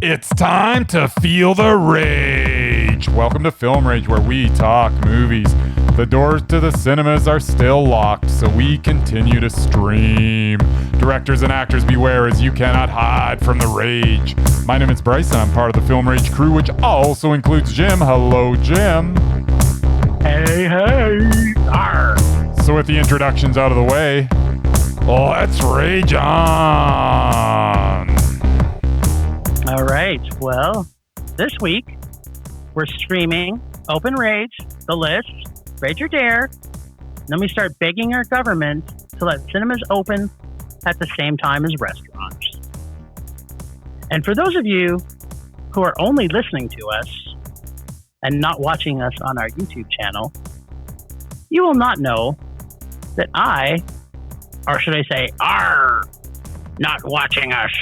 It's time to feel the rage. Welcome to Film Rage, where we talk movies. The doors to the cinemas are still locked, so we continue to stream. Directors and actors beware, as you cannot hide from the rage. My name is Bryce, and I'm part of the Film Rage crew, which also includes Jim. Hello, Jim. Hey, hey. Arr. So with the introductions out of the way, let's rage on. All right. Well, this week we're streaming Open Rage, The List, Rage or Dare. Then we start begging our government to let cinemas open at the same time as restaurants. And for those of you who are only listening to us and not watching us on our YouTube channel, you will not know that I, or should I say, are not watching us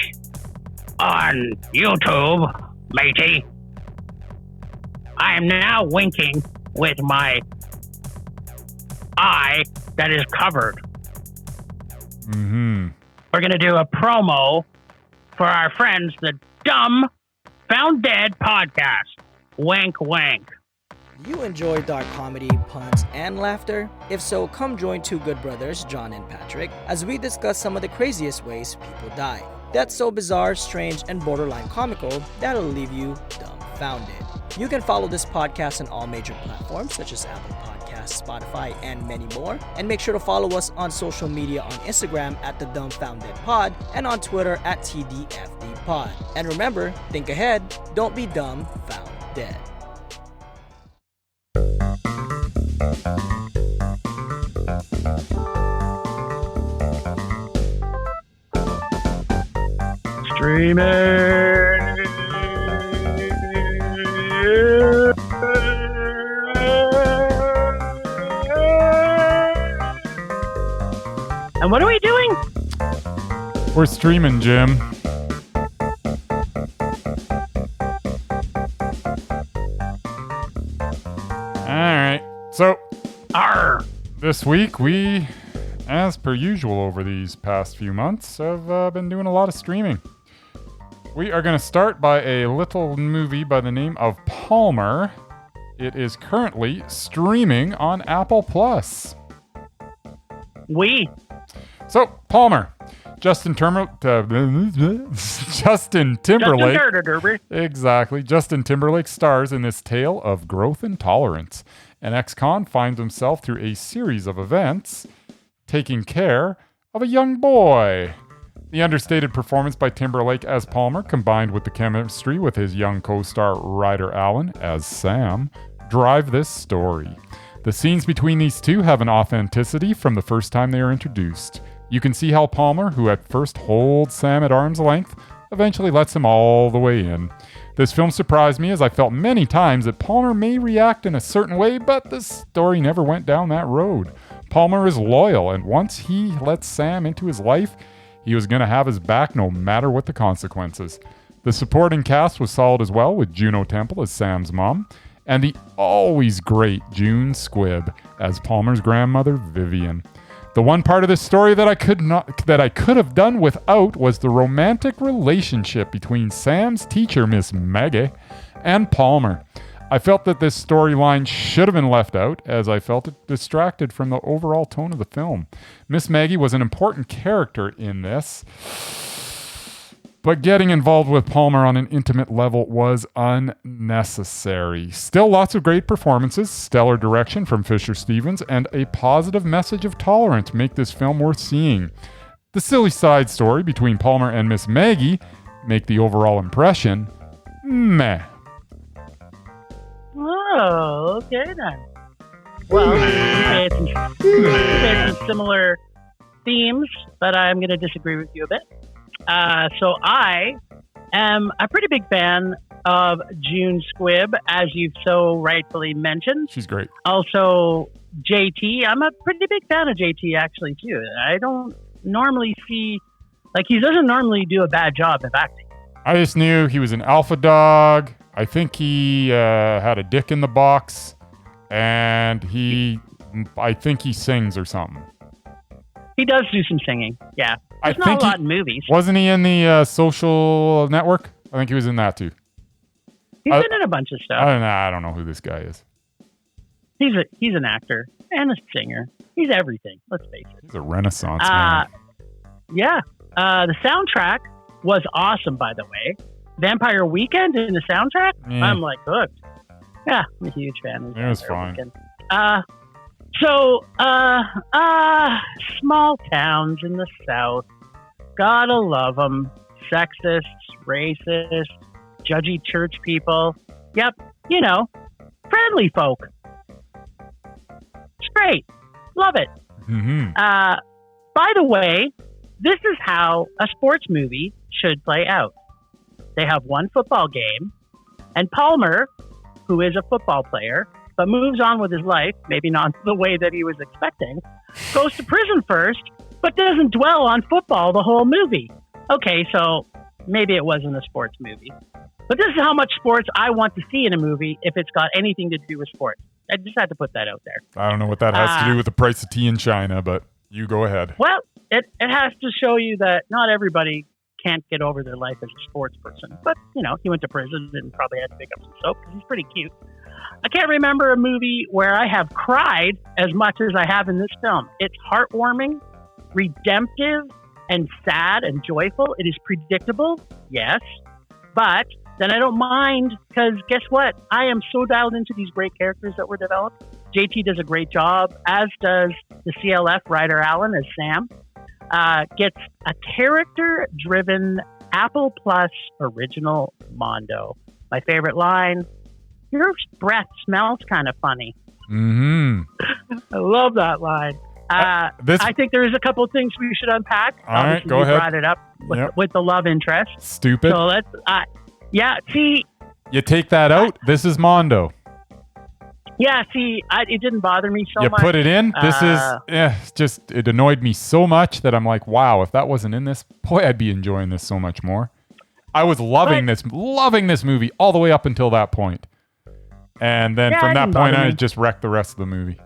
on YouTube, matey. I am now winking with my eye that is covered. Mm-hmm. We're going to do a promo for our friends, the Dumb Found Dead podcast. Wink, wink. You enjoy dark comedy, puns, and laughter? If so, come join two good brothers, John and Patrick, as we discuss some of the craziest ways people die. That's so bizarre, strange, and borderline comical that'll leave you dumbfounded. You can follow this podcast on all major platforms such as Apple Podcasts, Spotify, and many more. And make sure to follow us on social media on Instagram at The Dumbfounded Pod and on Twitter at TDFD Pod. And remember, think ahead, don't be dumb found dead. Streaming. And what are we doing? We're streaming, Jim. Alright, so this week we, as per usual over these past few months, have been doing a lot of streaming. We are going to start by a little movie by the name of Palmer. It is currently streaming on Apple Plus. So, Palmer. Justin Timberlake. Exactly. Justin Timberlake stars in this tale of growth and tolerance. An ex-con finds himself through a series of events taking care of a young boy. The understated performance by Timberlake as Palmer, combined with the chemistry with his young co-star Ryder Allen as Sam, drive this story. The scenes between these two have an authenticity from the first time they are introduced. You can see how Palmer, who at first holds Sam at arm's length, eventually lets him all the way in. This film surprised me, as I felt many times that Palmer may react in a certain way, but the story never went down that road. Palmer is loyal, and once he lets Sam into his life, he was going to have his back no matter what the consequences. The supporting cast was solid as well, with Juno Temple as Sam's mom, and the always great June Squibb as Palmer's grandmother, Vivian. The one part of this story that I could have done without was the romantic relationship between Sam's teacher, Miss Maggie, and Palmer. I felt that this storyline should have been left out, as I felt it distracted from the overall tone of the film. Miss Maggie was an important character in this, but getting involved with Palmer on an intimate level was unnecessary. Still, lots of great performances, stellar direction from Fisher Stevens, and a positive message of tolerance make this film worth seeing. The silly side story between Palmer and Miss Maggie make the overall impression meh. Oh, okay then. Well, you say some similar themes, but I'm going to disagree with you a bit. So I am a pretty big fan of June Squibb, as you've so rightfully mentioned. She's great. Also, JT. I'm a pretty big fan of JT, actually, too. I don't normally see... he doesn't normally do a bad job of acting. I just knew he was an alpha dog. I think he had a dick in the box, and I think he sings or something. He does do some singing, yeah. There's not a lot in movies. Wasn't he in the Social Network? I think he was in that too. He's been in a bunch of stuff. I don't know who this guy is. He's an actor and a singer. He's everything. Let's face it. He's a Renaissance man. Yeah. The soundtrack was awesome, by the way. Vampire Weekend in the soundtrack. I'm like hooked. Yeah, I'm a huge fan of it was fine. Weekend. Small towns in the South. Gotta love them. Sexist, racist, judgy church people. Yep, friendly folk. It's great. Love it. Mm-hmm. By the way, this is how a sports movie should play out. They have one football game, and Palmer, who is a football player, but moves on with his life, maybe not the way that he was expecting, goes to prison first, but doesn't dwell on football the whole movie. Okay, so maybe it wasn't a sports movie. But this is how much sports I want to see in a movie if it's got anything to do with sports. I just had to put that out there. I don't know what that has to do with the price of tea in China, but you go ahead. Well, it has to show you that not everybody can't get over their life as a sports person. But, he went to prison and probably had to pick up some soap because he's pretty cute. I can't remember a movie where I have cried as much as I have in this film. It's heartwarming, redemptive, and sad and joyful. It is predictable, yes, but then I don't mind because guess what? I am so dialed into these great characters that were developed. JT does a great job, as does the CLF Ryder Allen as Sam. Gets a character-driven Apple Plus original Mondo. My favorite line, your breath smells kind of funny. Mm-hmm. I love that line. I think there is a couple of things we should unpack. All right, go ahead. Brought it up with the love interest. Stupid. So let's, see. You take that out. This is Mondo. Yeah, see, it didn't bother me so much. You put it in. This is it annoyed me so much that I'm like, wow, if that wasn't in this, boy, I'd be enjoying this so much more. I was loving this movie all the way up until that point. And then from that point on, it just wrecked the rest of the movie.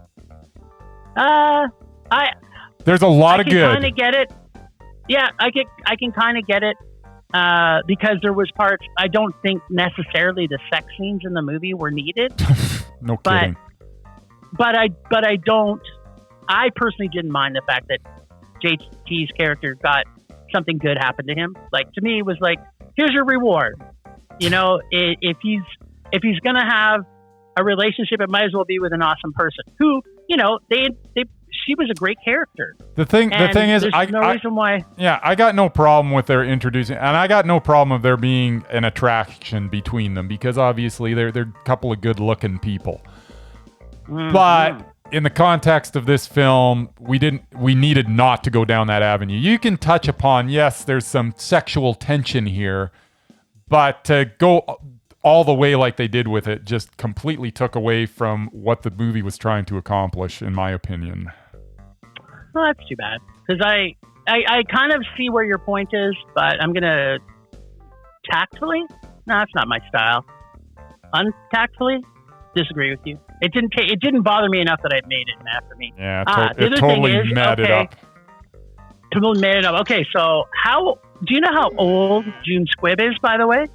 There's a lot of good. I can kind of get it. Yeah, I can kind of get it because there was parts I don't think necessarily the sex scenes in the movie were needed. No kidding. But I don't. I personally didn't mind the fact that JT's character got something good happen to him. Like to me, it was like, here's your reward. If he's gonna have a relationship, it might as well be with an awesome person who, she was a great character. The thing is, reason why. Yeah, I got no problem with their introducing, and I got no problem of there being an attraction between them because obviously they're a couple of good-looking people. Mm-hmm. But in the context of this film, we needed not to go down that avenue. You can touch upon, yes, there's some sexual tension here, but to go all the way like they did with it just completely took away from what the movie was trying to accomplish, in my opinion. Well, that's too bad. Because I kind of see where your point is, but I'm going to tactfully, no, that's not my style. Untactfully, disagree with you. It didn't bother me enough that it made it mad for me. Yeah, it totally mad it up. Totally made it up. Okay, so do you know how old June Squibb is, by the way?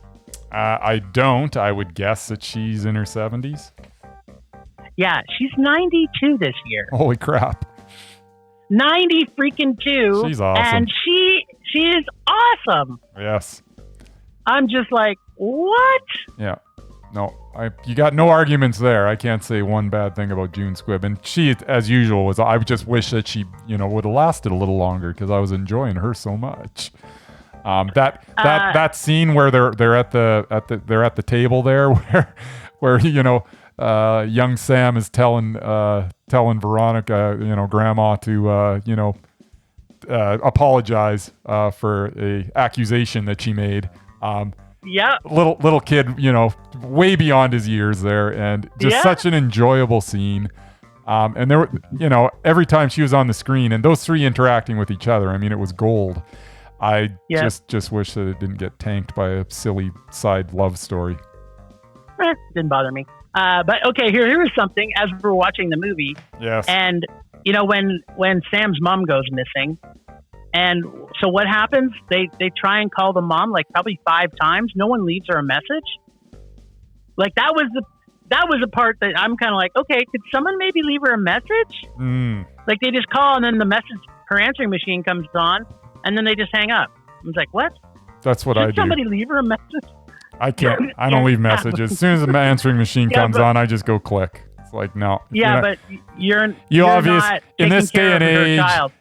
I don't. I would guess that she's in her 70s. Yeah, she's 92 this year. Holy crap. 90 freaking 2. She's awesome. And she is awesome. Yes. I'm just like, what? Yeah. No, you got no arguments there. I can't say one bad thing about June Squibb. And she, as usual, I just wish that she, would have lasted a little longer because I was enjoying her so much. That scene where they're at the table there where young Sam is telling Veronica, grandma to apologize for a accusation that she made. Yeah. Little kid, way beyond his years there, and just such an enjoyable scene. And there were, every time she was on the screen and those three interacting with each other, I mean, it was gold. I just wish that it didn't get tanked by a silly side love story. Didn't bother me. But okay, here is something as we're watching the movie. Yes. And when Sam's mom goes missing, and So what happens? They try and call the mom like probably 5 times. No one leaves her a message. Like that was the part that I'm kind of like, okay, could someone maybe leave her a message? Like they just call and then the message, her answering machine comes on and then they just hang up. I was like, what? That's what I do. Somebody leave her a message? I can't. I don't leave messages. As soon as the answering machine comes on, I just go click. It's like, no. Yeah, but you're obviously not in this day and taking care of age, her child.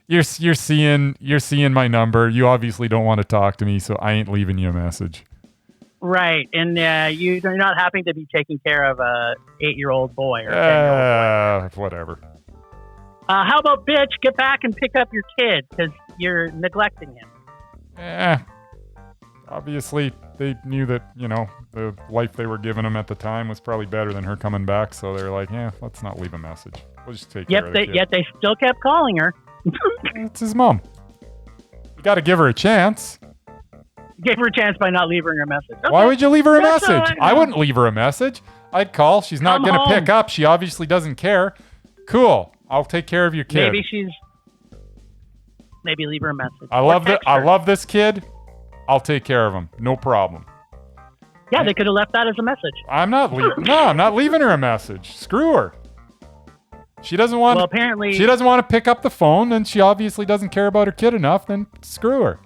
you're seeing my number. You obviously don't want to talk to me, so I ain't leaving you a message. Right, and you're not having to be taking care of a 8-year-old boy or a 10-year-old boy. Whatever. How about, bitch, get back and pick up your kid because you're neglecting him? Obviously, they knew that, the life they were giving him at the time was probably better than her coming back, so they're like, let's not leave a message. We'll just take care of the kid. Yet they still kept calling her. It's his mom. You got to give her a chance. Gave her a chance by not leaving her a message. Okay. Why would you leave her a That's message? I wouldn't leave her a message. I'd call. She's not going to pick up. She obviously doesn't care. Cool. I'll take care of your kid. Maybe leave her a message. I love this kid. I'll take care of him. No problem. Yeah, they could have left that as a message. I'm not leaving her a message. Screw her. She doesn't want. Well, apparently she doesn't want to pick up the phone, and she obviously doesn't care about her kid enough. Then screw her.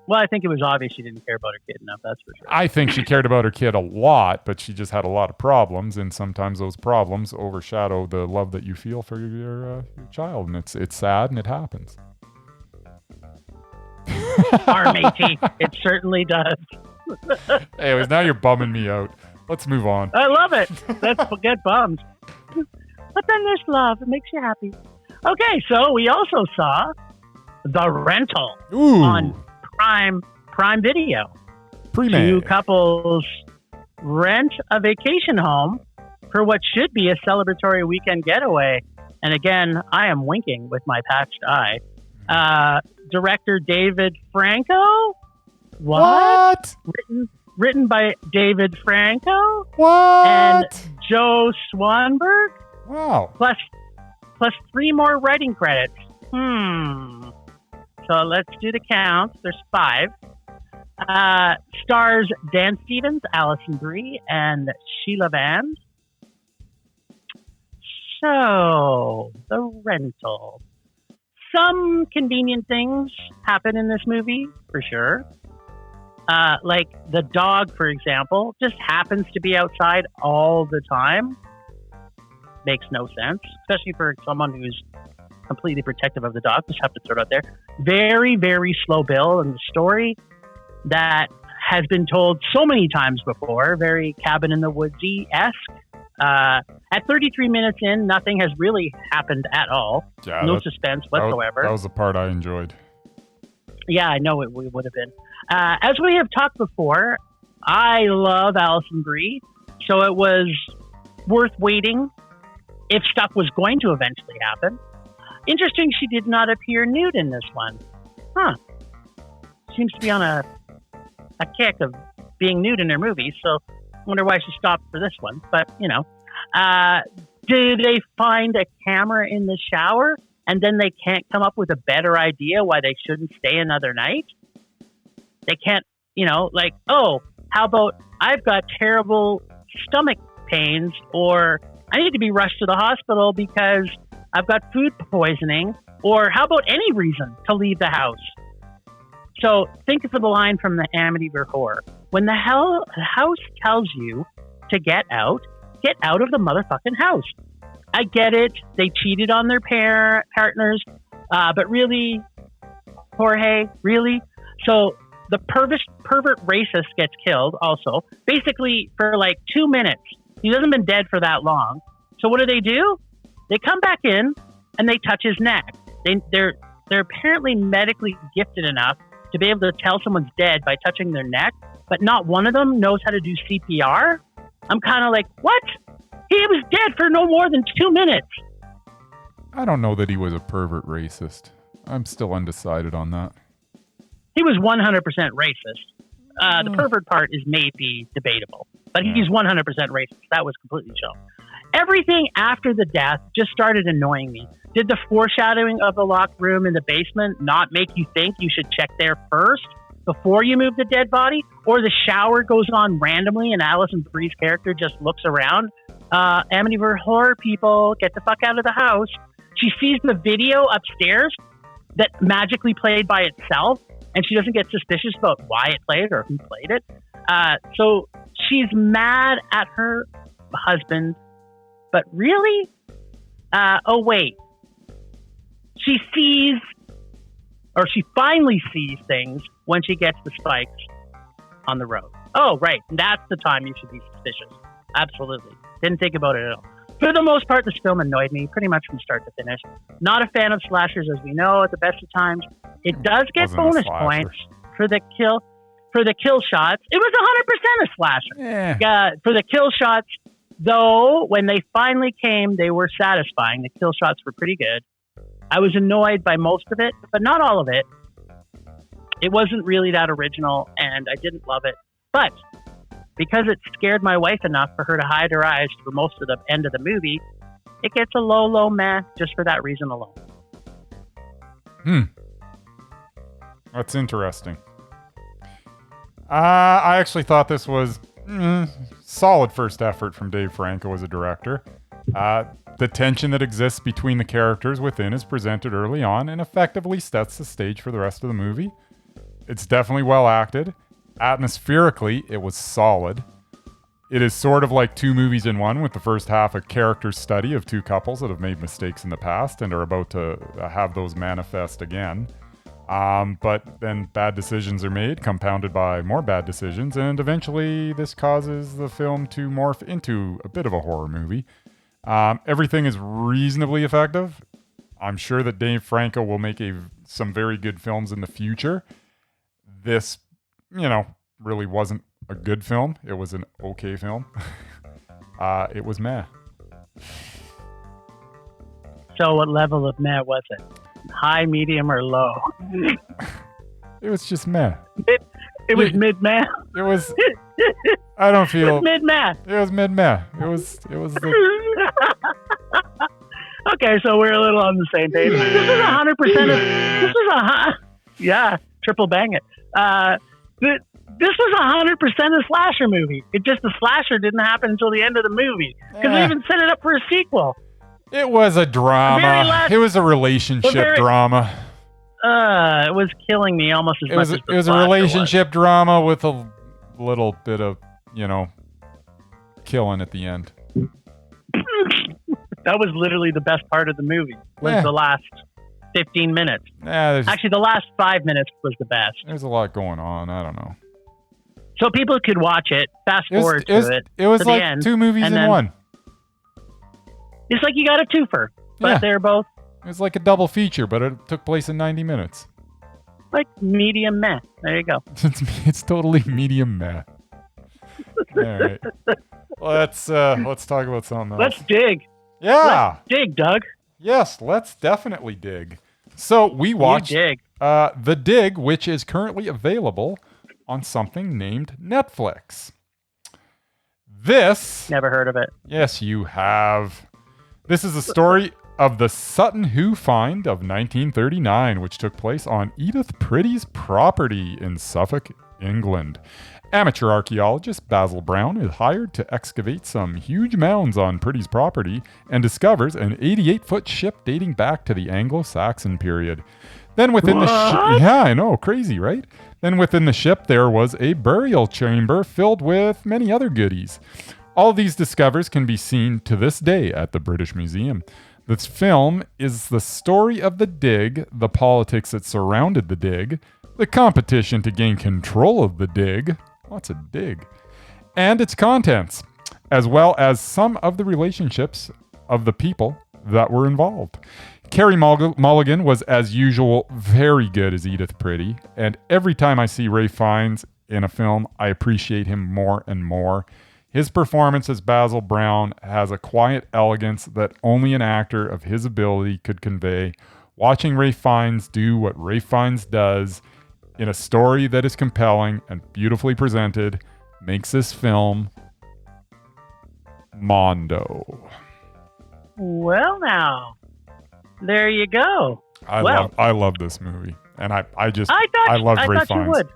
Well, I think it was obvious she didn't care about her kid enough. That's for sure. I think she cared about her kid a lot, but she just had a lot of problems, and sometimes those problems overshadow the love that you feel for your child, and it's sad, and it happens. matey. It certainly does. Anyways, now you're bumming me out. Let's move on. I love it. Let's get bummed. But then there's love. It makes you happy. Okay, so we also saw The Rental on Prime Video. Pre-made. 2 couples rent a vacation home for what should be a celebratory weekend getaway. And again, I am winking with my patched eye. Director David Franco? What? Written by David Franco? What? And Joe Swanberg? Wow. Plus 3 more writing credits. So let's do the counts. There's 5. Stars Dan Stevens, Alison Brie, and Sheila Vand. So, The Rental. Some convenient things happen in this movie, for sure. Like the dog, for example, just happens to be outside all the time. Makes no sense, especially for someone who's completely protective of the dog. Just have to throw it out there. Very, very slow build in the story that has been told so many times before. Very Cabin in the Woodsy-esque. At 33 minutes in, nothing has really happened at all. Yeah, no suspense whatsoever. That was the part I enjoyed. Yeah, I know it would have been. As we have talked before, I love Alison Brie, so it was worth waiting if stuff was going to eventually happen. Interesting, she did not appear nude in this one. Seems to be on a kick of being nude in her movies, so I wonder why she stopped for this one. But, did they find a camera in the shower and then they can't come up with a better idea why they shouldn't stay another night? They can't, how about I've got terrible stomach pains, or I need to be rushed to the hospital because I've got food poisoning, or how about any reason to leave the house? So think of the line from the Amityville Horror. When the house tells you to get out of the motherfucking house. I get it. They cheated on their partners. But really, Jorge, really? So the pervert racist gets killed also. Basically, for like 2 minutes. He hasn't been dead for that long. So what do? They come back in and they touch his neck. They're apparently medically gifted enough to be able to tell someone's dead by touching their neck, but not one of them knows how to do CPR. I'm kind of like, what? He was dead for no more than 2 minutes. I don't know that he was a pervert racist. I'm still undecided on that. He was 100% racist. The pervert part is maybe debatable, but he's 100% racist. That was completely shown. Everything after the death just started annoying me. Did the foreshadowing of the locked room in the basement not make you think you should check there first before you move the dead body? Or the shower goes on randomly and Alison Brie's character just looks around? Amityville Horror people, get the fuck out of the house. She sees the video upstairs that magically played by itself, and she doesn't get suspicious about why it played or who played it. So she's mad at her husband, but really? Oh, wait. She finally sees things when she gets the spikes on the road. Oh, right. That's the time you should be suspicious. Absolutely. Didn't think about it at all. For the most part, this film annoyed me pretty much from start to finish. Not a fan of slashers, as we know, at the best of times. It does get bonus points for the kill shots. It was 100% a slasher. Yeah. For the kill shots, though, when they finally came, they were satisfying. The kill shots were pretty good. I was annoyed by most of it, but not all of it. It wasn't really that original, and I didn't love it. But because it scared my wife enough for her to hide her eyes for most of the end of the movie, it gets a low meh just for that reason alone. That's interesting. I actually thought this was solid first effort from Dave Franco as a director. The tension that exists between the characters within is presented early on and effectively sets the stage for the rest of the movie. It's definitely well acted. Atmospherically, it was solid. It is sort of like two movies in one, with the first half a character study of two couples that have made mistakes in the past and are about to have those manifest again. But then bad decisions are made, compounded by more bad decisions, and eventually this causes the film to morph into a bit of a horror movie. Everything is reasonably effective. I'm sure that Dave Franco will make some very good films in the future. This, really wasn't a good film. It was an okay film. It was meh. So what level of meh was it? High, medium, or low? It was just meh. It was mid-meh? It was... I don't feel... It was mid-meh. It was mid-meh. It was the... Okay, so we're a little on the same page. This is 100%. Yeah, triple bang it. This was 100% a slasher movie. It just the slasher didn't happen until the end of the movie because they even set it up for a sequel. It was a drama. It was a relationship drama. It was killing me almost as much as it was a relationship drama with a little bit of, killing at the end. That was literally the best part of the movie. Was the last 15 minutes. Actually, the last 5 minutes was the best. There's a lot going on. I don't know. So people could watch it, fast forward to it. It was like end, two movies in one. It's like you got a twofer, but they're both. It was like a double feature, but it took place in 90 minutes. Like medium meh. There you go. It's totally medium meh. All right. Let's talk about something else. Let's dig. Yeah. Let's dig, Doug. Yes, let's definitely dig. So we watched The Dig, which is currently available on something named Netflix. This... Never heard of it. Yes, you have. This is a story of the Sutton Hoo find of 1939, which took place on Edith Pretty's property in Suffolk, England. Amateur archaeologist Basil Brown is hired to excavate some huge mounds on Pretty's property and discovers an 88-foot ship dating back to the Anglo-Saxon period. Then within the ship... Yeah, I know, crazy, right? Then within the ship, there was a burial chamber filled with many other goodies. All of these discoveries can be seen to this day at the British Museum. This film is the story of the dig, the politics that surrounded the dig, the competition to gain control of the dig, lots of dig, and its contents, as well as some of the relationships of the people that were involved. Carey Mulligan was, as usual, very good as Edith Pretty, and every time I see Ralph Fiennes in a film, I appreciate him more and more. His performance as Basil Brown has a quiet elegance that only an actor of his ability could convey. Watching Ralph Fiennes do what Ralph Fiennes does in a story that is compelling and beautifully presented makes this film Mondo. Well, now, There you go. I love this movie, and I love Ray thought Fiennes. you would.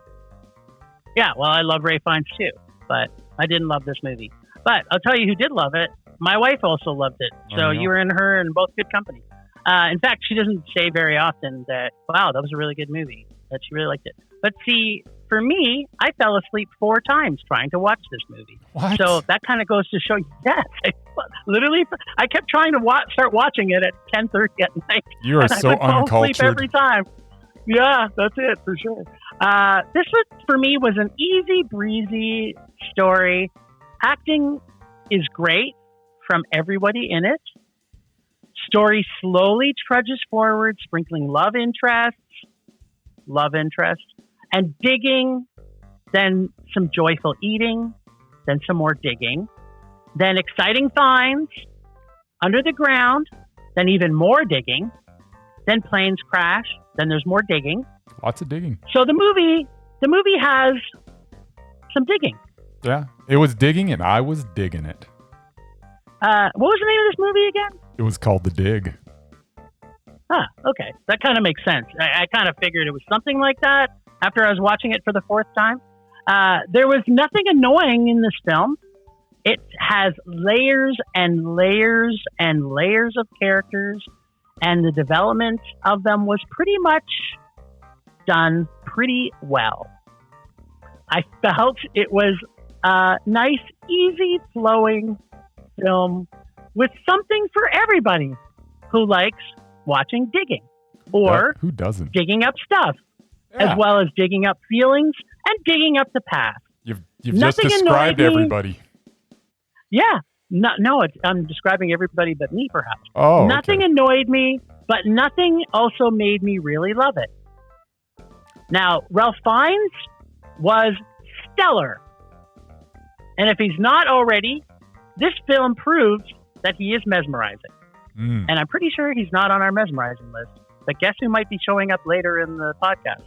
Yeah, well, I love Ray Fiennes too, but I didn't love this movie. But I'll tell you who did love it. My wife also loved it, so you were in her and both good company. In fact, she doesn't say very often that, wow, that was a really good movie, that she really liked it. But see, for me, I fell asleep 4 times trying to watch this movie. What? So that kind of goes to show you, yes, I kept trying to start watching it at 10:30 at night. You are so uncultured. Asleep every time. Yeah, that's it for sure. This was, for me, was an easy breezy story. Acting is great from everybody in it. Story slowly trudges forward, sprinkling love interest, and digging, then some joyful eating, then some more digging, then exciting finds under the ground, then even more digging, then planes crash, then there's more digging. Lots of digging. So the movie has some digging. Yeah, it was digging, and I was digging it. What was the name of this movie again? It was called The Dig. Huh, okay. That kind of makes sense. I kind of figured it was something like that after I was watching it for the 4th time. There was nothing annoying in this film. It has layers and layers and layers of characters, and the development of them was pretty much done pretty well. I felt it was a nice, easy flowing film with something for everybody who likes watching digging or who doesn't digging up stuff, as well as digging up feelings and digging up the past. You've just described everybody. Yeah. I'm describing everybody but me, perhaps. Oh, nothing annoyed me, but nothing also made me really love it. Now, Ralph Fiennes was stellar. And if he's not already, this film proves that he is mesmerizing. And I'm pretty sure he's not on our mesmerizing list. But guess who might be showing up later in the podcast?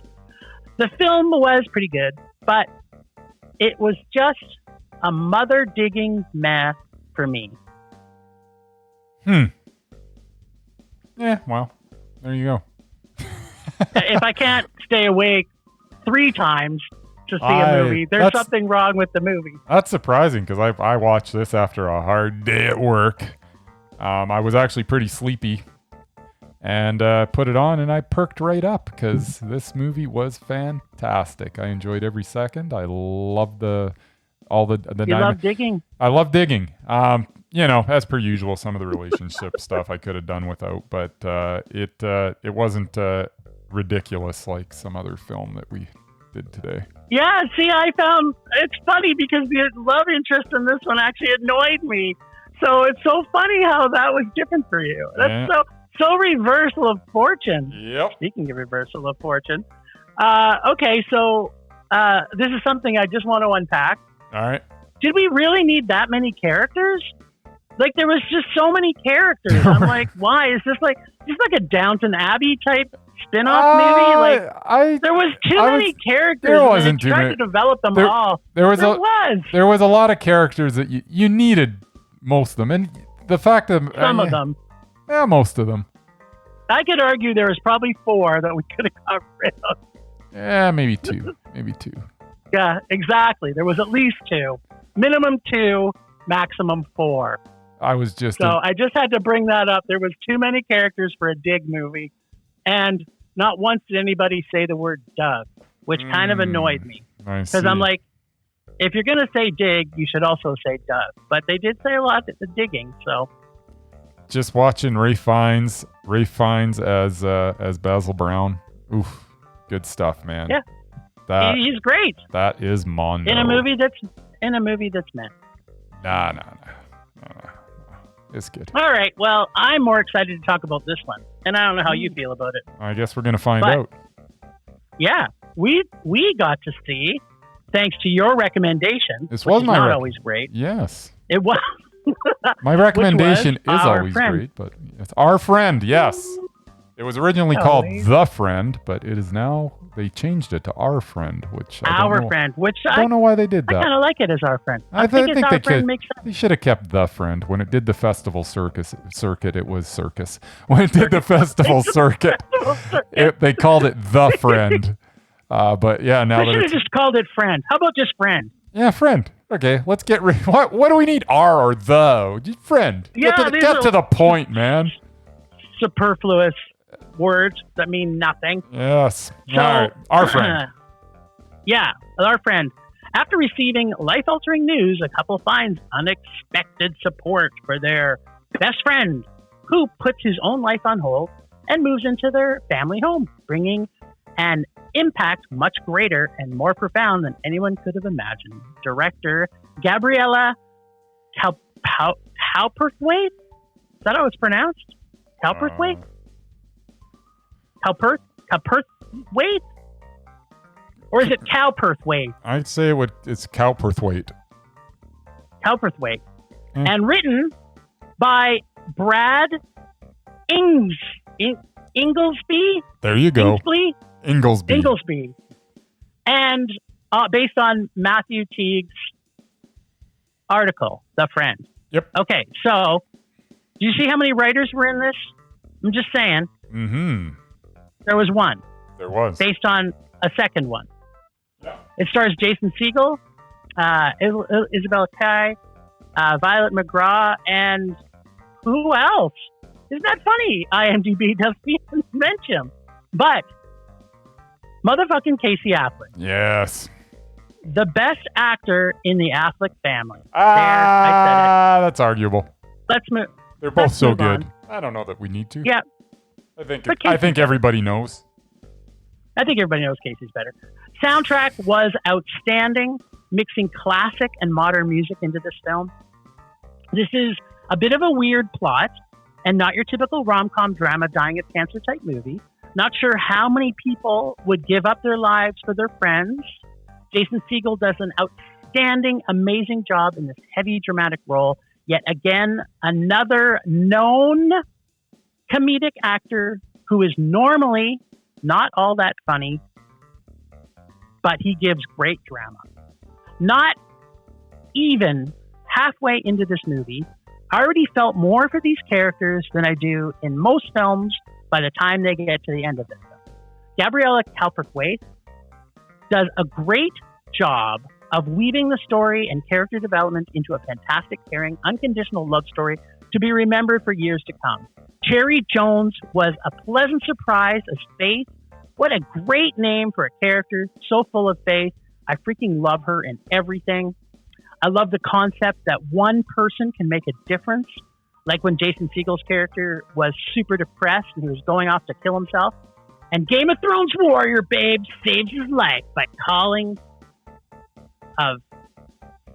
The film was pretty good, but it was just a mother-digging meh for me. Yeah, well, there you go. If I can't stay awake 3 times to see a movie, there's something wrong with the movie. That's surprising because I watched this after a hard day at work. I was actually pretty sleepy and put it on, and I perked right up because this movie was fantastic. I enjoyed every second. I loved the You love digging? I love digging. As per usual, some of the relationship stuff I could have done without, but it wasn't ridiculous like some other film that we did today. Yeah, see, I found it's funny because the love interest in this one actually annoyed me. So it's so funny how that was different for you. That's so reversal of fortune. Yep. Speaking of reversal of fortune. Okay, so this is something I just want to unpack. All right. Did we really need that many characters? Like, there was just so many characters. I'm like, why? Is this like a Downton Abbey type spin-off movie? Like, there was too many characters. There wasn't too many. Tried to develop them all. There was a lot of characters that you needed most of them, and the fact that some of them. Yeah, most of them. I could argue there was probably 4 that we could have got rid of. Yeah, maybe 2. Maybe 2. Yeah, exactly. There was at least 2. Minimum 2, maximum 4. I just had to bring that up. There was too many characters for a dig movie. And not once did anybody say the word Doug, which kind of annoyed me. Because I'm like, if you're going to say dig, you should also say Doug. But they did say a lot of the digging, so. Just watching Ray Fiennes as Basil Brown. Oof, good stuff, man. Yeah, he's great. That is Mondo. In a movie that's meant. Nah. It's good. All right. Well, I'm more excited to talk about this one, and I don't know how you feel about it. I guess we're gonna find out. Yeah, we got to see, thanks to your recommendation. This was my always great. Yes, it was. My recommendation is always friend. great, but it's Our Friend. Yes, it was originally called The Friend, but it is now they changed it to Our Friend, which I I don't know why they did I that. kind of like it as Our Friend. I think Our Friend makes sense. they should have kept The Friend. When it did the festival circuit, it was circus. When it did the festival circuit, they called it The Friend. But yeah, now they should have just called it Friend. How about just Friend? Yeah, Friend. Okay, let's get rid. What do we need? R or the? Just Friend. Yeah, get to the point, man. Superfluous words that mean nothing. Yes. So, all right. Our Friend. Yeah, Our Friend. After receiving life-altering news, a couple finds unexpected support for their best friend, who puts his own life on hold and moves into their family home, bringing an impact much greater and more profound than anyone could have imagined. Director Gabriella Cowperthwaite? Is that how it's pronounced? Cowperthwaite? Cowperthwaite? Or is it Cowperthwaite? I'd say it's Cowperthwaite. Cowperthwaite. And written by Brad Inglesby? There you go. Inglesby. And based on Matthew Teague's article, The Friend. Yep. Okay, so do you see how many writers were in this? I'm just saying. Mm-hmm. There was one. There was. Based on a second one. Yeah. It stars Jason Segel, Isabel Kai, Violet McGraw, and who else? Isn't that funny? IMDb doesn't even mention him. But motherfucking Casey Affleck. Yes. The best actor in the Affleck family. I said it. That's arguable. Let's move. They're both so good. On. I don't know that we need to. Yeah. I think everybody knows. I think everybody knows Casey's better. Soundtrack was outstanding, mixing classic and modern music into this film. This is a bit of a weird plot and not your typical rom-com drama dying of cancer type movie. Not sure how many people would give up their lives for their friends. Jason Segel does an outstanding, amazing job in this heavy dramatic role. Yet again, another known comedic actor who is normally not all that funny, but he gives great drama. Not even halfway into this movie, I already felt more for these characters than I do in most films by the time they get to the end of it. Gabriella Cowperthwaite does a great job of weaving the story and character development into a fantastic, caring, unconditional love story to be remembered for years to come. Cherry Jones was a pleasant surprise as Faith. What a great name for a character so full of faith. I freaking love her in everything. I love the concept that one person can make a difference. Like when Jason Segel's character was super depressed and he was going off to kill himself. And Game of Thrones warrior babe saves his life by calling of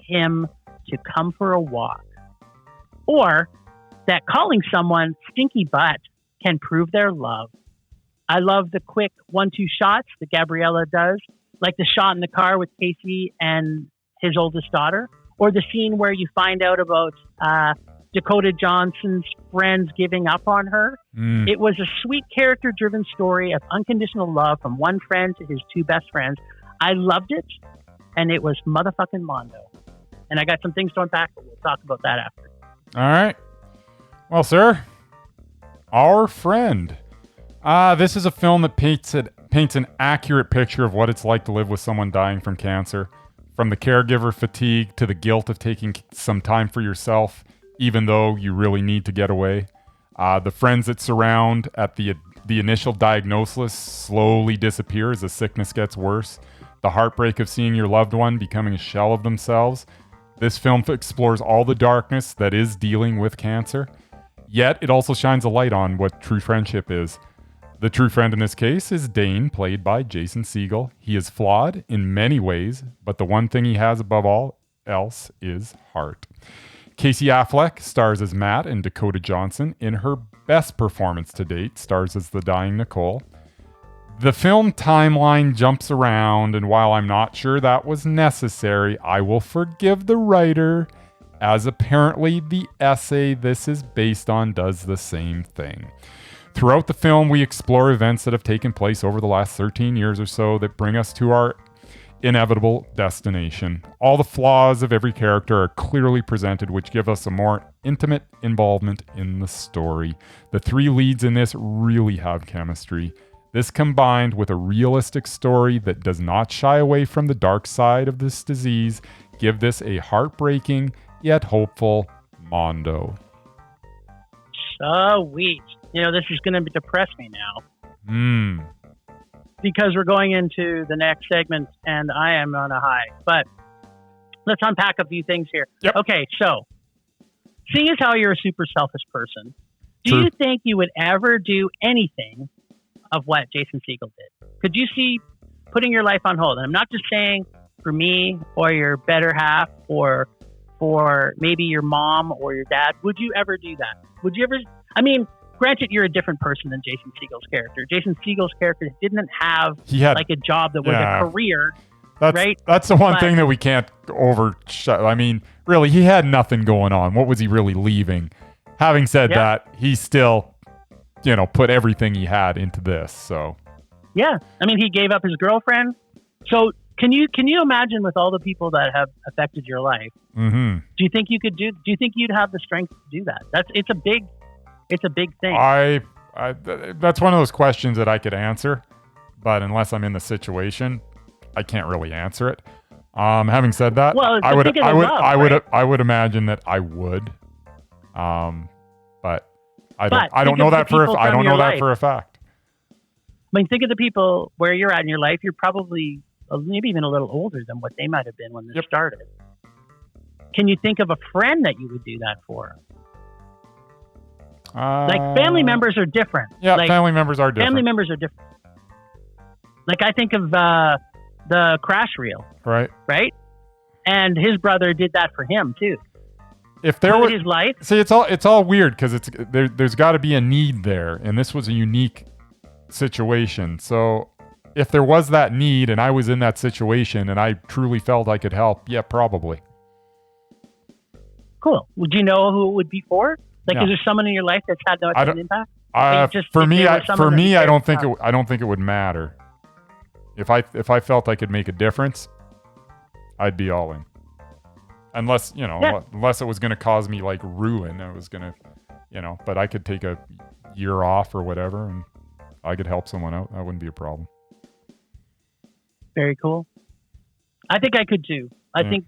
him to come for a walk. Or that calling someone stinky butt can prove their love. I love the quick 1-2 shots that Gabriella does, like the shot in the car with Casey and his oldest daughter, or the scene where you find out about Dakota Johnson's friends giving up on her. It was a sweet character-driven story of unconditional love from one friend to his two best friends. I loved it, and it was motherfucking Mondo. And I got some things to unpack, but we'll talk about that after. All right. Well, sir, Our Friend. This is a film that paints an accurate picture of what it's like to live with someone dying from cancer. From the caregiver fatigue to the guilt of taking some time for yourself, even though you really need to get away. The friends that surround at the initial diagnosis slowly disappear as the sickness gets worse. The heartbreak of seeing your loved one becoming a shell of themselves. This film explores all the darkness that is dealing with cancer. Yet it also shines a light on what true friendship is. The true friend in this case is Dane, played by Jason Segel. He is flawed in many ways, but the one thing he has above all else is heart. Casey Affleck stars as Matt, and Dakota Johnson, in her best performance to date, stars as the dying Nicole. The film timeline jumps around, and while I'm not sure that was necessary, I will forgive the writer, as apparently the essay this is based on does the same thing. Throughout the film, we explore events that have taken place over the last 13 years or so that bring us to our inevitable destination. All the flaws of every character are clearly presented, which give us a more intimate involvement in the story. The three leads in this really have chemistry. This combined with a realistic story that does not shy away from the dark side of this disease give this a heartbreaking yet hopeful mondo. Sweet. This is going to depress me now. Because we're going into the next segment and I am on a high. But let's unpack a few things here. Yep. Okay, so seeing as how you're a super selfish person, do True. you think you would ever do anything of what Jason Segel did? Could you see putting your life on hold? And I'm not just saying for me or your better half or for maybe your mom or your dad. Would you ever do that? Would you ever? I mean, granted, you're a different person than Jason Segel's character. Jason Segel's character didn't have like a job that was a career, right? That's the one thing that we can't overshadow. I mean, really, he had nothing going on. What was he really leaving? Having said that, he still, put everything he had into this. So, yeah, I mean, he gave up his girlfriend. So, can you imagine with all the people that have affected your life? Mm-hmm. Do you think you could do? Do you think you'd have the strength to do that? It's a big thing. That's one of those questions that I could answer, but unless I'm in the situation, I can't really answer it. Having said that, I would imagine that I would. But I don't know that for a fact. I mean, think of the people where you're at in your life. You're probably maybe even a little older than what they might have been when this started. Can you think of a friend that you would do that for? Like family members are different. Yeah, family members are different. Family members are different. Like I think of the crash reel. Right. And his brother did that for him too. If there was his life. See, it's all weird because there's got to be a need there, and this was a unique situation. So if there was that need and I was in that situation and I truly felt I could help, yeah, probably. Cool. Would you know who it would be for? Like, is there someone in your life that's had no impact? For me, I don't think it would matter. If I felt I could make a difference, I'd be all in. Unless it was going to cause me like ruin, I was going to, but I could take a year off or whatever, and I could help someone out. That wouldn't be a problem. Very cool. I think I could too. I think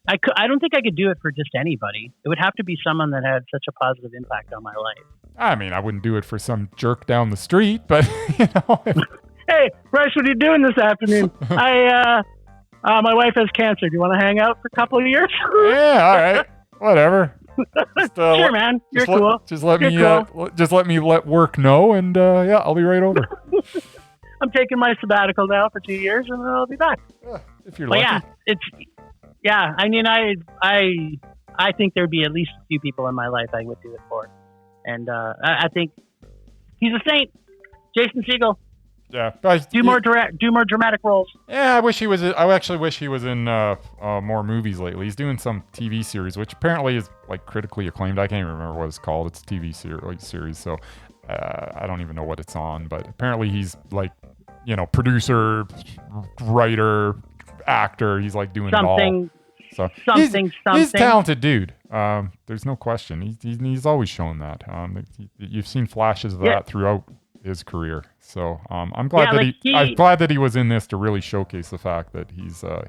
I don't think I could do it for just anybody. It would have to be someone that had such a positive impact on my life. I mean, I wouldn't do it for some jerk down the street, but Hey, Bryce, what are you doing this afternoon? My wife has cancer. Do you want to hang out for a couple of years? Yeah, all right. Whatever. Sure, man. You're cool. Just let me let work know, and I'll be right over. I'm taking my sabbatical now for 2 years, and then I'll be back. Yeah, if you're lucky. I mean, I think there'd be at least a few people in my life I would do it for, and I think he's a saint, Jason Segel. Yeah, do more dramatic roles. Yeah, I actually wish he was in more movies lately. He's doing some TV series, which apparently is like critically acclaimed. I can't even remember what it's called. It's a TV series, so I don't even know what it's on. But apparently he's like, producer, writer, actor. He's like doing something. It all. So something. He's a talented dude. There's no question. He's always shown that. You've seen flashes of that throughout his career. So I'm glad I'm glad that he was in this to really showcase the fact that he's a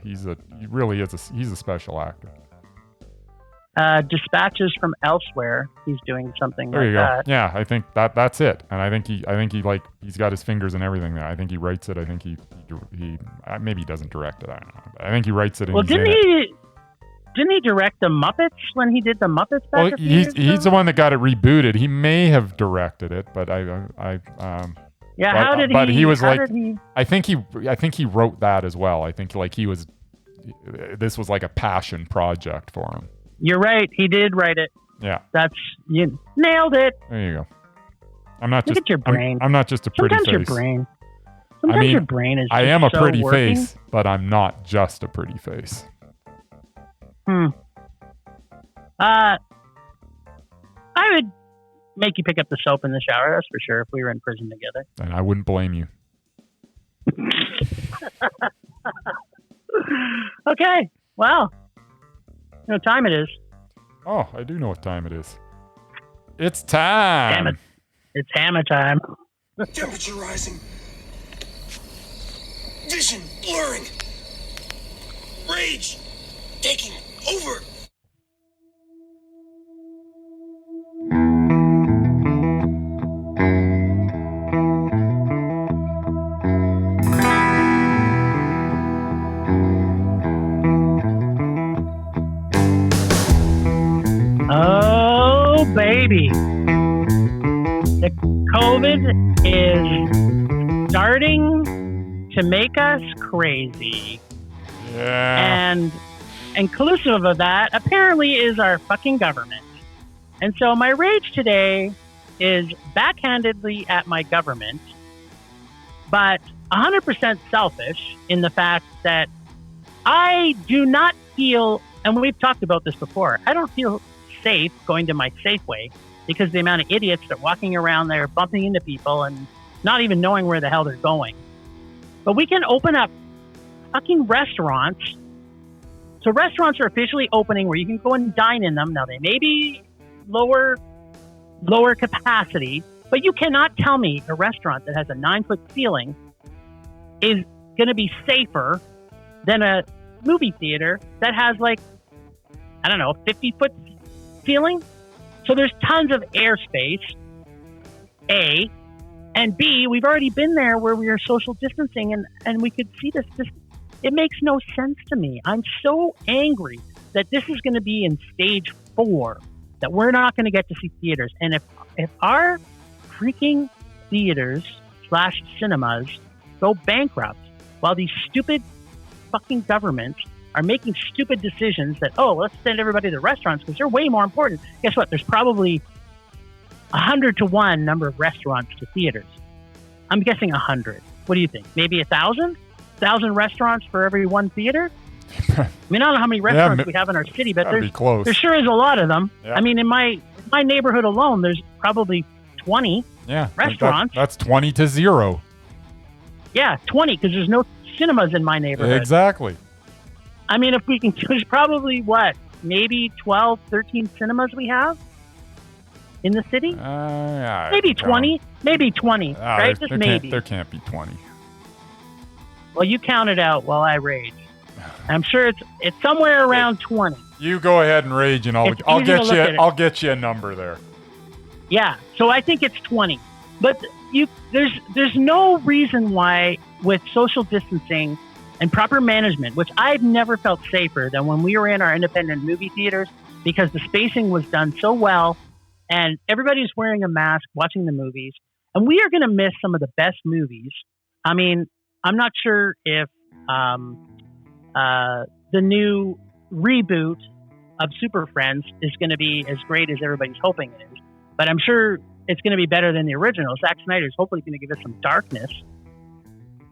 special actor. Dispatches from Elsewhere. He's doing something there like that. Yeah, I think that's it. And I think he's got his fingers in everything there. I think he writes it. I think he maybe he doesn't direct it. I don't know. But I think he writes it. And didn't he direct the Muppets when he did the Muppets back a few years ago? He's the one that got it rebooted. He may have directed it, but how did he? But he was I think he wrote that as well. I think this was like a passion project for him. You're right. He did write it. Yeah. You nailed it. There you go. I'm not Look just at your brain. I'm not just a pretty Sometimes face. Your brain. Sometimes your brain is. I am a pretty working. face, but I'm not just a pretty face. I make you pick up the soap in the shower, that's for sure, if we were in prison together. And I wouldn't blame you. Okay, well, you know what time it is. Oh, I do know what time it is. It's time. Damn it. It's hammer time. Temperature rising. Vision blurring. Rage taking over. Oh, baby. The COVID is starting to make us crazy. Yeah. And inclusive of that, apparently, is our fucking government. And so my rage today is backhandedly at my government, but 100% selfish in the fact that I do not feel, and we've talked about this before, I don't feel safe going to my Safeway because the amount of idiots that are walking around there bumping into people and not even knowing where the hell they're going. But we can open up fucking restaurants. So restaurants are officially opening where you can go and dine in them. Now they may be lower capacity, but you cannot tell me a restaurant that has a 9-foot ceiling is going to be safer than a movie theater that has like, I don't know, 50-foot ceiling. So there's tons of airspace, A, and B, we've already been there where we are social distancing and we could see this. It makes no sense to me. I'm so angry that this is going to be in stage 4, that we're not going to get to see theaters. And if our freaking theaters / cinemas go bankrupt while these stupid fucking governments are making stupid decisions that, oh, let's send everybody to restaurants because they're way more important. Guess what? There's probably 100 to 1 number of restaurants to theaters. I'm guessing 100. What do you think? Maybe 1,000? 1,000 restaurants for every one theater? I mean, I don't know how many restaurants we have in our city, but there sure is a lot of them. Yeah. I mean, in my neighborhood alone, there's probably 20 restaurants. That's 20 to 0. Yeah, 20, because there's no cinemas in my neighborhood. Exactly. I mean, if we can, there's probably maybe 12, 13 cinemas we have in the city? Maybe 20. Maybe 20, right? Just maybe. There can't be 20. Well, you count it out while I rage. I'm sure it's somewhere around 20. You go ahead and rage, and I'll get you a number there. Yeah, so I think it's 20. But there's no reason why, with social distancing and proper management, which I've never felt safer than when we were in our independent movie theaters, because the spacing was done so well and everybody's wearing a mask watching the movies, and we are going to miss some of the best movies. I mean, I'm not sure if the new reboot of Super Friends is going to be as great as everybody's hoping it is, but I'm sure it's going to be better than the original. Zack Snyder's hopefully going to give us some darkness.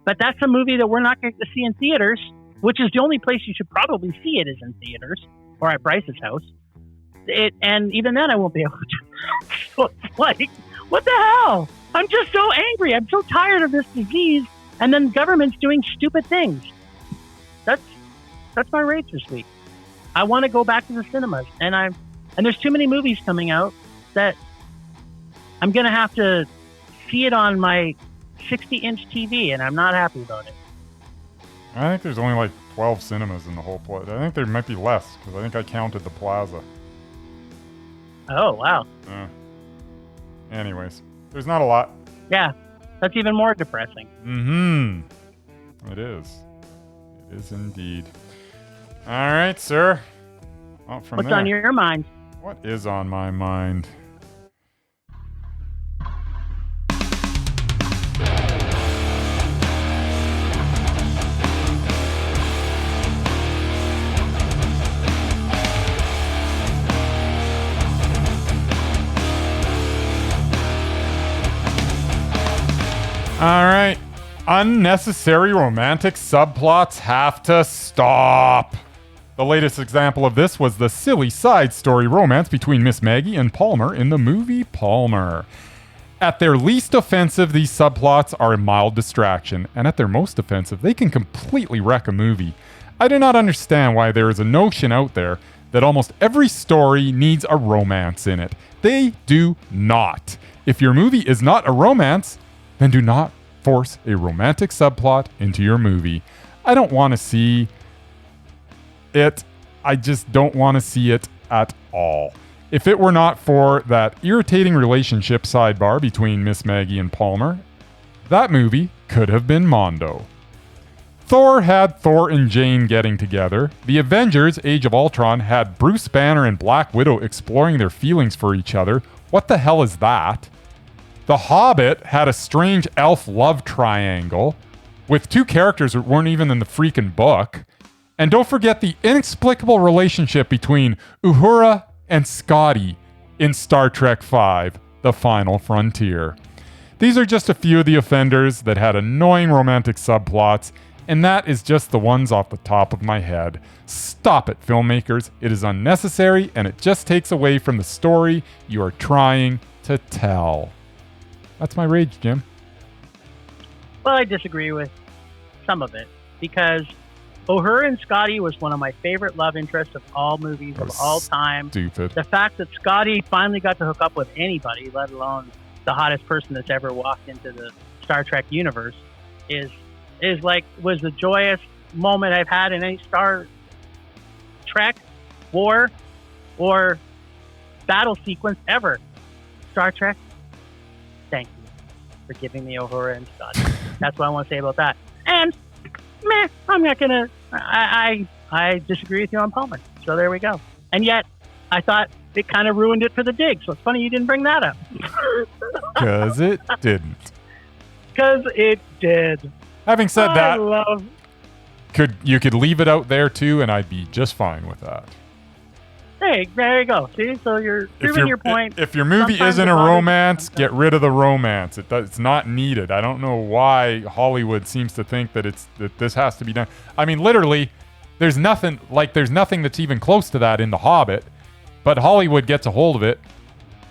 But that's a movie that we're not going to see in theaters, which is the only place you should probably see it is in theaters or at Bryce's house. And even then, I won't be able to. So it's like, what the hell? I'm just so angry. I'm so tired of this disease, and then government's doing stupid things. That's my rage this week. I want to go back to the cinemas, and there's too many movies coming out that I'm going to have to see it on my 60-inch TV, and I'm not happy about it. I think there's only like 12 cinemas in the whole place. I think there might be less, because I think I counted the plaza. Oh, wow. Anyways, there's not a lot. Yeah, that's even more depressing. Mm-hmm. It is. It is indeed. All right, sir. Well, What's on your mind? What is on my mind? All right. Unnecessary romantic subplots have to stop. The latest example of this was the silly side story romance between Miss Maggie and Palmer in the movie Palmer. At their least offensive, these subplots are a mild distraction, and at their most offensive, they can completely wreck a movie. I do not understand why there is a notion out there that almost every story needs a romance in it. They do not. If your movie is not a romance, then do not force a romantic subplot into your movie. I don't want to see it. I just don't want to see it at all. If it were not for that irritating relationship sidebar between Miss Maggie and Palmer, that movie could have been Mondo. Thor had Thor and Jane getting together. The Avengers, Age of Ultron, had Bruce Banner and Black Widow exploring their feelings for each other. What the hell is that? The Hobbit had a strange elf love triangle with two characters that weren't even in the freaking book. And don't forget the inexplicable relationship between Uhura and Scotty in Star Trek V, The Final Frontier. These are just a few of the offenders that had annoying romantic subplots, and that is just the ones off the top of my head. Stop it, filmmakers. It is unnecessary, and it just takes away from the story you are trying to tell. That's my rage, Jim. Well, I disagree with some of it, because Uhura and Scotty was one of my favorite love interests of all movies of all time. Stupid. The fact that Scotty finally got to hook up with anybody, let alone the hottest person that's ever walked into the Star Trek universe, was the joyous moment I've had in any Star Trek, war, or battle sequence ever. Star Trek, thank you for giving me Uhura and Scotty. That's what I want to say about that. And I'm not gonna. I disagree with you on Palmer. So there we go. And yet, I thought it kind of ruined it for the dig. So it's funny you didn't bring that up. Because it didn't. Because it did. Having said that, you could leave it out there too, and I'd be just fine with that. Hey, there you go. See, so you're proving your point. If your movie isn't a romance, get rid of the romance. It's not needed. I don't know why Hollywood seems to think that this has to be done. I mean, literally, there's nothing that's even close to that in The Hobbit, but Hollywood gets a hold of it,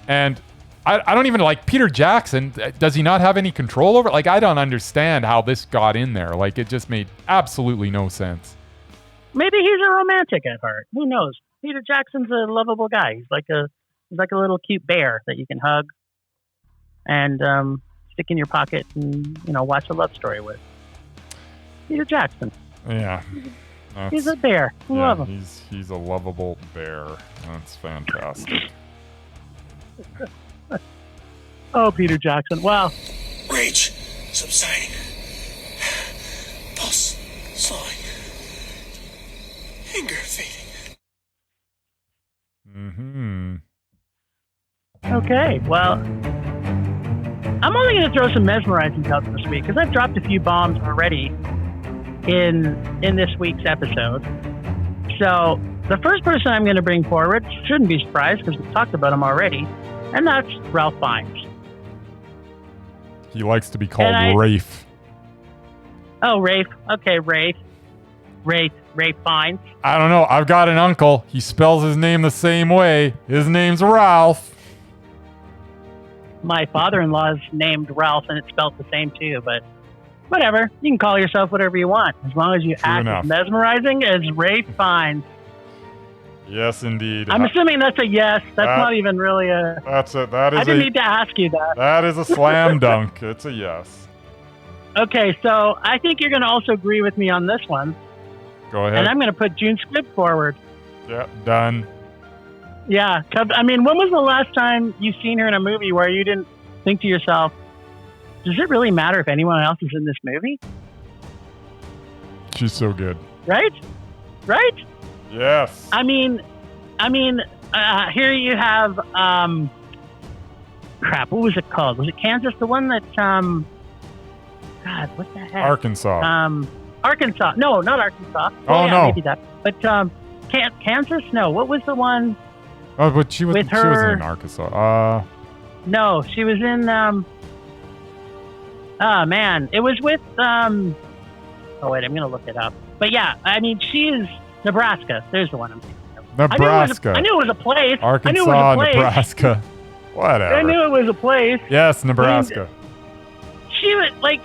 and I don't even like Peter Jackson. Does he not have any control over it? Like, I don't understand how this got in there. Like, it just made absolutely no sense. Maybe he's a romantic at heart. Who knows? Peter Jackson's a lovable guy. He's like a little cute bear that you can hug and stick in your pocket and watch a love story with. Peter Jackson. Yeah, he's a bear. I love him. He's a lovable bear. That's fantastic. Oh, Peter Jackson. Wow. Rage subsiding. Pulse slowing. Anger fading. Mm-hmm. Okay, well, I'm only going to throw some mesmerizing out this week because I've dropped a few bombs already in this week's episode. So the first person I'm going to bring forward shouldn't be surprised because we've talked about him already, and that's Ralph Fiennes. He likes to be called Rafe. Oh, Rafe. Okay, Rafe Fiennes. I don't know. I've got an uncle. He spells his name the same way. His name's Ralph. My father-in-law's named Ralph, and it's spelled the same too, but whatever. You can call yourself whatever you want, as long as you act as mesmerizing as Rafe Fiennes. Yes, indeed. I'm assuming that's a yes. That's not even really a... I didn't need to ask you that. That is a slam dunk. It's a yes. Okay, so I think you're going to also agree with me on this one. Go ahead. And I'm going to put June Squibb forward. Yeah, done. Yeah, I mean, when was the last time you've seen her in a movie where you didn't think to yourself, does it really matter if anyone else is in this movie? She's so good. Right? Yes. I mean, here you have, crap, what was it called? Was it Kansas? The one that, God, what the heck? Arkansas. Arkansas. No, not Arkansas. Oh, no. Maybe that. But, Kansas? No, what was the one? Oh, but she wasn't in Arkansas. No, she was in, oh, man. It was with, oh, wait, I'm going to look it up. But, yeah, I mean, she is Nebraska. There's the one I'm thinking of. Nebraska. I knew it was a place. Arkansas, I knew it was a place. Nebraska. Whatever. I knew it was a place. Yes, Nebraska. She was like,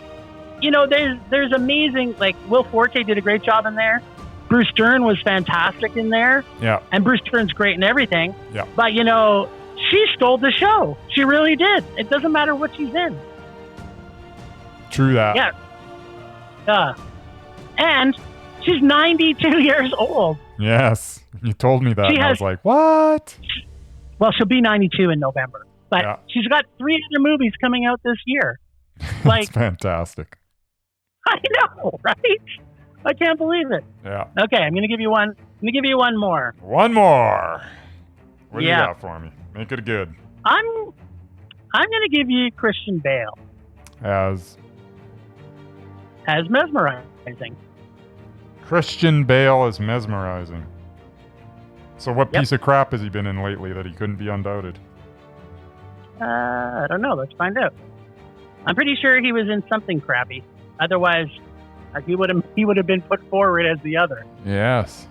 there's amazing, like Will Forte did a great job in there. Bruce Dern was fantastic in there. Yeah. And Bruce Dern's great in everything. Yeah. But, she stole the show. She really did. It doesn't matter what she's in. True that. Yeah. And she's 92 years old. Yes. You told me that. I was like, what? Well, she'll be 92 in November. But she's got 3 other movies coming out this year. That's fantastic. I know, right? I can't believe it. Yeah. Okay, I'm gonna give you one. I'm gonna give you one more. One more. What do you got for me? Make it good. I'm gonna give you Christian Bale As mesmerizing. Christian Bale is mesmerizing. So what piece of crap has he been in lately that he couldn't be undoubted? I don't know. Let's find out. I'm pretty sure he was in something crappy. Otherwise, he would have been put forward as the other. Yes.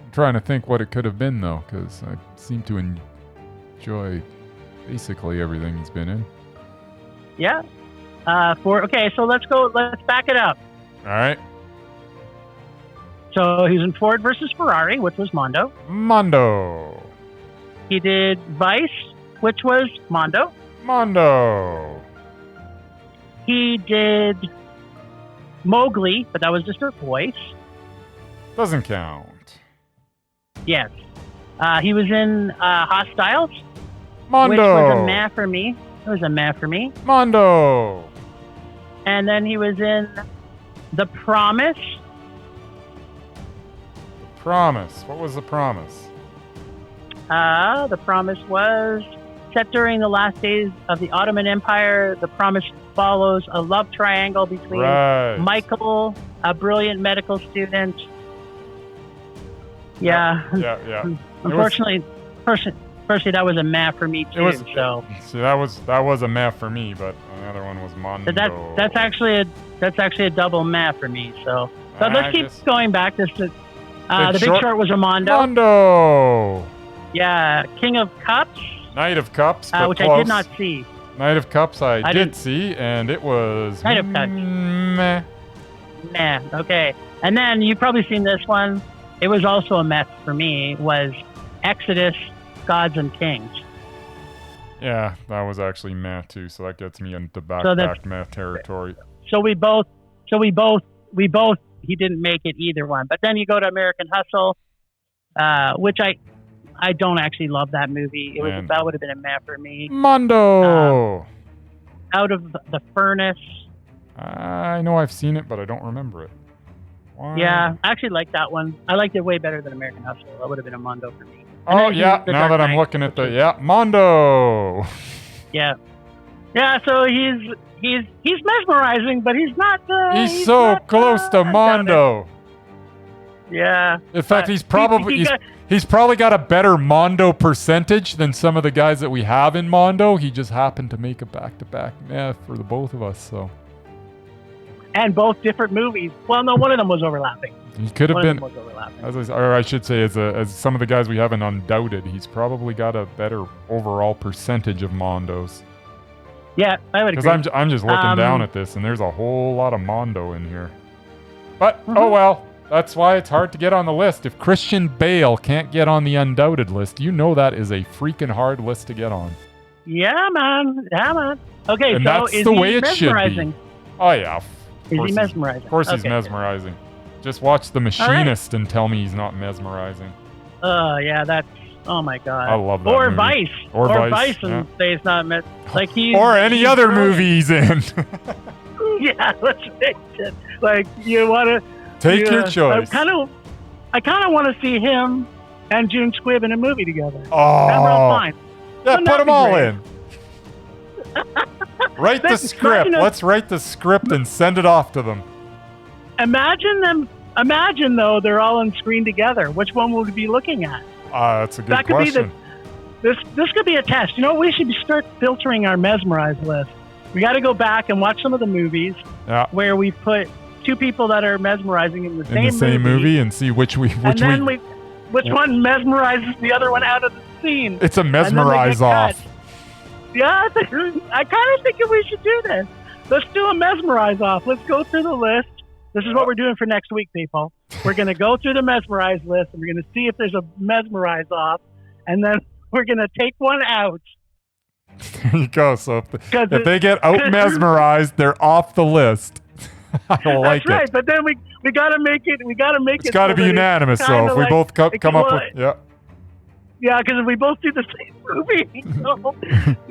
I'm trying to think what it could have been though, because I seem to enjoy basically everything he's been in. Yeah. So let's go. Let's back it up. All right. So he's in Ford versus Ferrari, which was Mondo. Mondo. He did Vice, which was Mondo. Mondo. He did Mowgli, but that was just her voice. Doesn't count. Yes. He was in Hostiles. Mondo. Which was a meh for me. It was a meh for me. Mondo. And then he was in The Promise. Promise. What was the promise? The Promise was set during the last days of the Ottoman Empire. The Promise follows a love triangle between Michael, a brilliant medical student. Yeah. Unfortunately, personally, that was a meh for me too. See, that was a meh for me, but another one was Mondo. That's actually a double meh for me. So let's keep going back. The Big Short was a Mondo. Mondo. Yeah, King of Cups. Knight of Cups, which close. I did not see. Knight of Cups I did see, and it was Knight of Cups. Meh. Meh. Okay. And then you've probably seen this one. It was also a mess for me. Was Exodus, Gods and Kings. Yeah, that was actually meh too. So that gets me into back meh territory. So we both. He didn't make it either one. But then you go to American Hustle, which I don't actually love that movie. That would have been a meh for me. Mondo. Out of the Furnace. I know I've seen it, but I don't remember it. Why? Yeah, I actually like that one. I liked it way better than American Hustle. That would have been a Mondo for me. Oh yeah, now that I'm looking at Mondo. Yeah. Yeah, so he's mesmerizing, but he's not. He's so not, close to Mondo. Yeah. In fact, he's probably got a better Mondo percentage than some of the guys that we have in Mondo. He just happened to make a back-to-back for the both of us. So. And both different movies. Well, no, one of them was overlapping. He could have been, or I should say, as some of the guys we have in Undoubted, he's probably got a better overall percentage of Mondos. Yeah, I would agree. Because I'm just looking down at this, and there's a whole lot of Mondo in here. But, oh well, that's why it's hard to get on the list. If Christian Bale can't get on the Undoubted list, you know that is a freaking hard list to get on. Yeah, man. Okay, and so that's is the he way it mesmerizing? Should be. Oh, yeah. Is he mesmerizing? Of course he's mesmerizing. Just watch The Machinist and tell me he's not mesmerizing. Yeah, that's... Oh, my God. I love that Or movie. Vice. Or Vice and say it's not... Like he's... Or any other movie he's in. Yeah, let's face it. Like, you want to... Take your choice. I kind of want to see him and June Squibb in a movie together. Oh. That real fine. Yeah, put them all great? in. Write the script. Let's write the script and send it off to them. Imagine, though, they're all on screen together. Which one would we be looking at? That's a good question. This could be a test. You know, we should start filtering our Mesmerized list. We got to go back and watch some of the movies where we put two people that are mesmerizing in the same movie and see which one mesmerizes the other one out of the scene. It's a mesmerize off. Yeah, I kind of think we should do this. Let's do a mesmerize off. Let's go through the list. This is what we're doing for next week, people. We're going to go through the mesmerize list, and we're going to see if there's a mesmerize off, and then we're going to take one out. There you go. So if they get out mesmerized, they're off the list. I don't like it. That's right, but then we got to make it. It's got to be unanimous. So if we both come up with Yeah, because if we both do the same movie, no,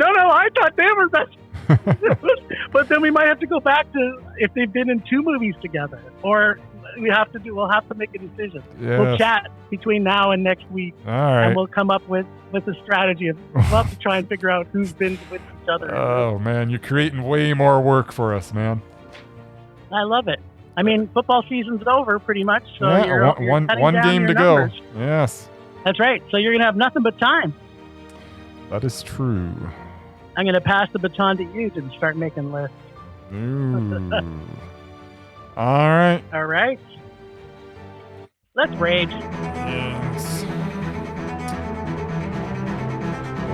I thought they were best. But then we might have to go back to if they've been in two movies together, or we'll have to make a decision. Yes. We'll chat between now and next week, all right, and we'll come up with a strategy. We'll have to try and figure out who's been with each other. Oh man, you're creating way more work for us, man. I love it. I mean, football season's over pretty much, so yeah, you're one game to numbers. go. Yes, that's right. So you're gonna have nothing but time. That is true. I'm going to pass the baton to you to start making lists. Ooh. All right. All right. Let's rage. Yes.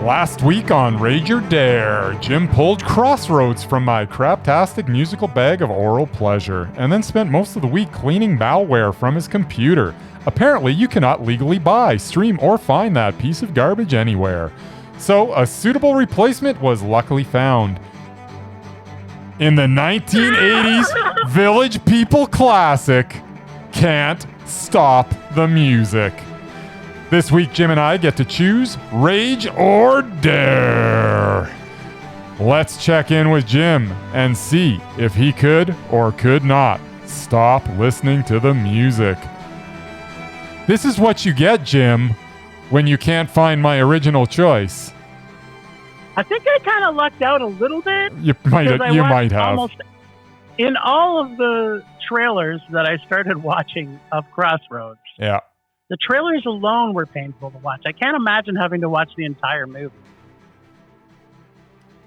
Last week on Rage or Dare, Jim pulled Crossroads from my craptastic musical bag of oral pleasure, and then spent most of the week cleaning malware from his computer. Apparently, you cannot legally buy, stream, or find that piece of garbage anywhere. So, a suitable replacement was luckily found. In the 1980s Village People classic, Can't Stop the Music. This week, Jim and I get to choose Rage or Dare. Let's check in with Jim and see if he could or could not stop listening to the music. This is what you get, Jim, when you can't find my original choice. I think I kind of lucked out a little bit. You might have. Almost in all of the trailers that I started watching of Crossroads. Yeah. The trailers alone were painful to watch. I can't imagine having to watch the entire movie.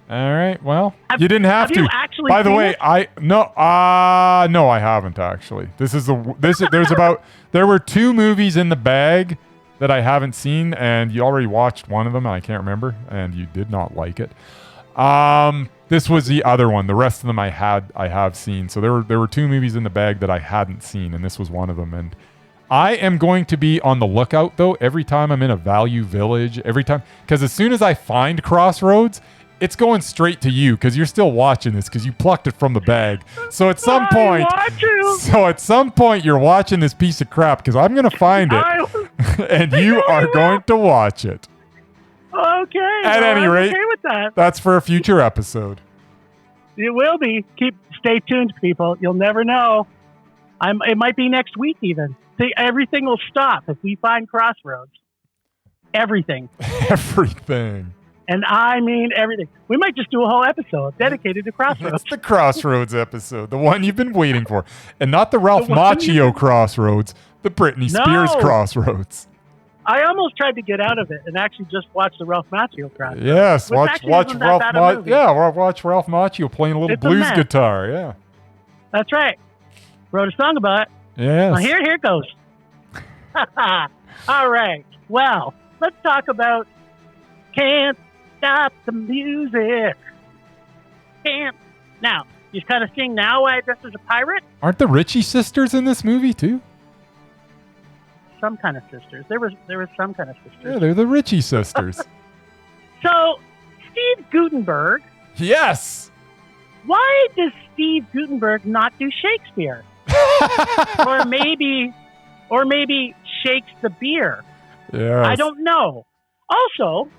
All right. Well, you didn't have to. You actually By the way, it? no, I haven't actually. There were two movies in the bag that I haven't seen, and you already watched one of them, and I can't remember, and you did not like it. This was the other one. The rest of them I have seen. So there were two movies in the bag that I hadn't seen, and this was one of them. And I am going to be on the lookout though every time I'm in a Value Village, because as soon as I find Crossroads, it's going straight to you because you're still watching this because you plucked it from the bag. So at some point you're watching this piece of crap because I'm going to find it and you are going to watch it. Okay. At any rate, okay with that. That's for a future episode. It will be. Stay tuned, people. You'll never know. It might be next week even. See, everything will stop if we find Crossroads. Everything. Everything. And I mean everything. We might just do a whole episode dedicated to Crossroads. It's the Crossroads episode, the one you've been waiting for. And not the Ralph Macchio Crossroads, the Britney Spears Crossroads. I almost tried to get out of it and actually just watch the Ralph Macchio Crossroads. Yes, watch Ralph Macchio. Yeah, watch Ralph Macchio playing a little blues guitar. Yeah. That's right. Wrote a song about it. Yes. Well, here it goes. All right. Well, let's talk about Can't Stop the Music. Can't. Now, you kind of sing Now I Dress as a Pirate? Aren't the Ritchie sisters in this movie, too? Some kind of sisters. There was some kind of sisters. Yeah, they're the Ritchie sisters. So, Steve Guttenberg. Yes! Why does Steve Guttenberg not do Shakespeare? or maybe Shakes the Beer. Yeah. I don't know. Also,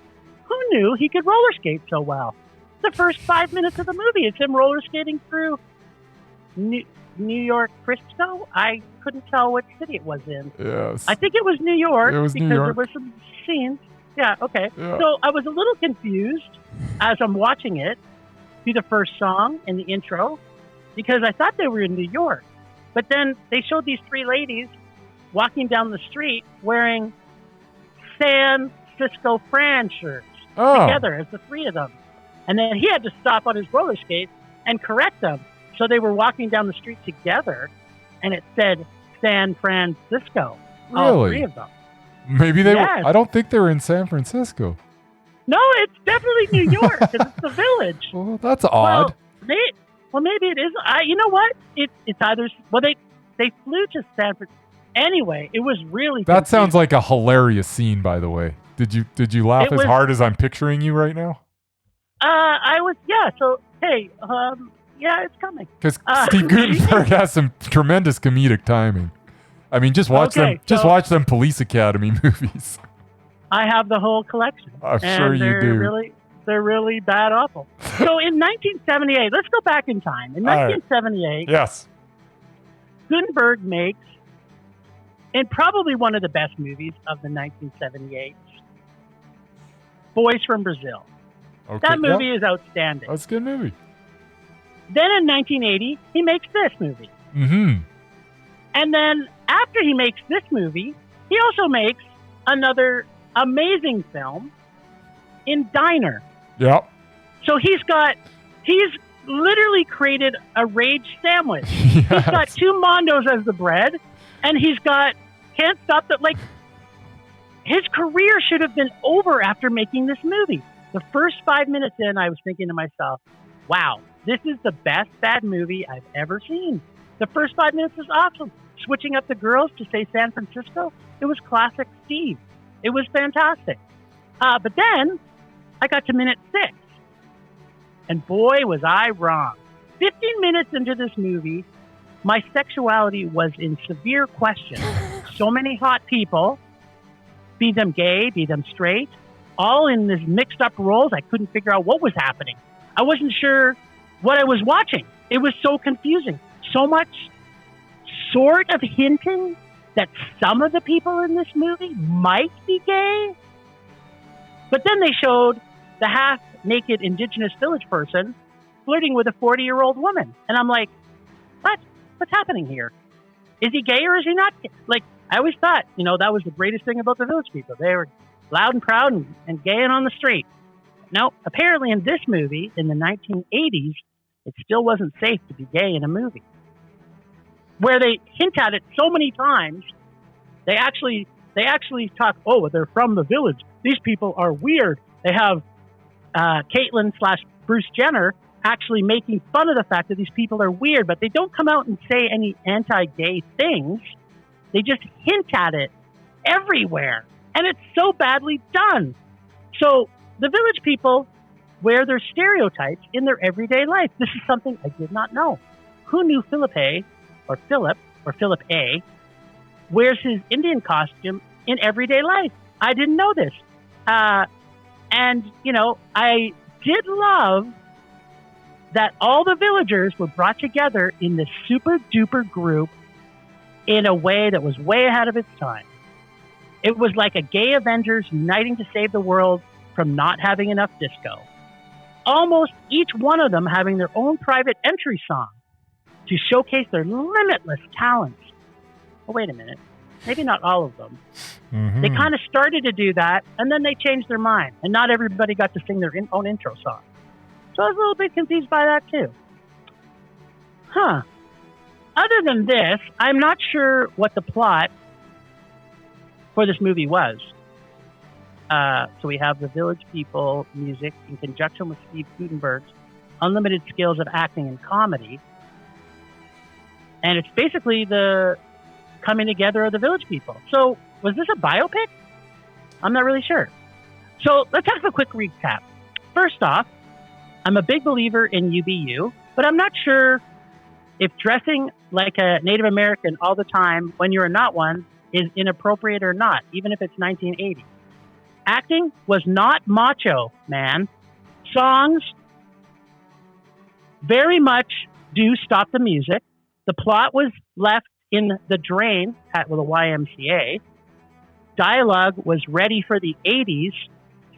who knew he could roller skate so well? The first 5 minutes of the movie, it's him roller skating through New York, Frisco. I couldn't tell what city it was in. Yes. I think it was New York. It was because New York. There were some scenes. Yeah, okay. Yeah. So I was a little confused as I'm watching it through the first song and the intro because I thought they were in New York. But then they showed these three ladies walking down the street wearing San Francisco Fran shirts together as the three of them. And then he had to stop on his roller skates and correct them. So they were walking down the street together and it said San Francisco. All Really? three of them. Maybe they Yes. were. I don't think they were in San Francisco. No, it's definitely New York because it's the village. Well, that's odd. Well, maybe it is. You know what? It's either. Well, they flew to San Francisco. Anyway, it was really. That sounds like a hilarious scene, by the way. Did you laugh as hard as I'm picturing you right now? I was. Yeah. So hey, yeah, it's coming. Because Steve Guttenberg has some tremendous comedic timing. I mean, just watch them. Just watch them Police Academy movies. I have the whole collection. I'm sure you do. They're really bad awful. So in 1978, let's go back in time. In 1978, yes, Guttenberg makes, and probably one of the best movies of the 1978, Boys from Brazil. Okay, that movie is outstanding. That's a good movie. Then in 1980, he makes this movie. Mm-hmm. And then after he makes this movie, he also makes another amazing film in Diner. Yep. So he's literally created a rage sandwich. Yes. He's got two Mondos as the bread, and he's got Can't Stop That. Like, his career should have been over after making this movie. The first 5 minutes in, I was thinking to myself, wow, this is the best bad movie I've ever seen. The first 5 minutes was awesome. Switching up the girls to say San Francisco, it was classic Steve. It was fantastic. But then I got to minute 6, and boy, was I wrong. 15 minutes into this movie, my sexuality was in severe question. So many hot people, be them gay, be them straight, all in this mixed up roles. I couldn't figure out what was happening. I wasn't sure what I was watching. It was so confusing. So much sort of hinting that some of the people in this movie might be gay. But then they showed the half-naked indigenous village person flirting with a 40-year-old woman. And I'm like, what? What's happening here? Is he gay or is he not gay? Like, I always thought, that was the greatest thing about the village people. They were loud and proud and gaying on the street. No, apparently in this movie, in the 1980s, it still wasn't safe to be gay in a movie. Where they hint at it so many times, they actually talk, they're from the village. These people are weird. They have Caitlyn/Bruce Jenner actually making fun of the fact that these people are weird, but they don't come out and say any anti-gay things. They just hint at it everywhere. And it's so badly done. So the village people wear their stereotypes in their everyday life. This is something I did not know. Who knew Philip A wears his Indian costume in everyday life? I didn't know this. And I did love that all the villagers were brought together in this super duper group in a way that was way ahead of its time. It was like a gay Avengers uniting to save the world from not having enough disco. Almost each one of them having their own private entry song to showcase their limitless talents. Oh, wait a minute. Maybe not all of them. Mm-hmm. They kind of started to do that, and then they changed their mind, and not everybody got to sing their own intro song. So I was a little bit confused by that, too. Other than this, I'm not sure what the plot for this movie was. So we have the village people music in conjunction with Steve Guttenberg's unlimited skills of acting and comedy. And it's basically the coming together of the village people. So was this a biopic? I'm not really sure. So let's have a quick recap. First off, I'm a big believer in UBU, but I'm not sure if dressing like a Native American all the time when you're not one is inappropriate or not, even if it's 1980. Acting was not macho, man. Songs very much do stop the music. The plot was left in the drain with a YMCA. Dialogue was ready for the 80s.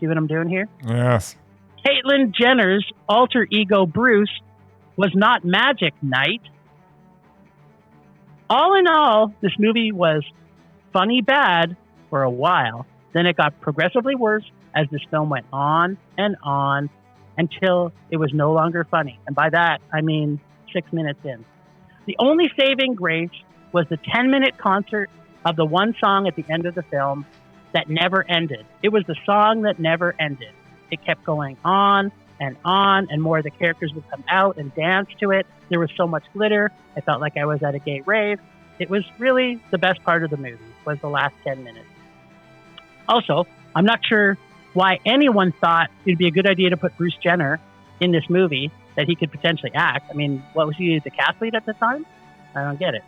See what I'm doing here? Yes. Caitlyn Jenner's alter ego Bruce was not Magic Knight. All in all, this movie was funny bad for a while. Then it got progressively worse as this film went on and on until it was no longer funny. And by that, I mean 6 minutes in. The only saving grace was the 10-minute concert of the one song at the end of the film that never ended. It was the song that never ended. It kept going on, and more of the characters would come out and dance to it. There was so much glitter. I felt like I was at a gay rave. It was really the best part of the movie, was the last 10 minutes. Also, I'm not sure why anyone thought it'd be a good idea to put Bruce Jenner in this movie, that he could potentially act. I mean, what was he, the cast lead at the time? I don't get it.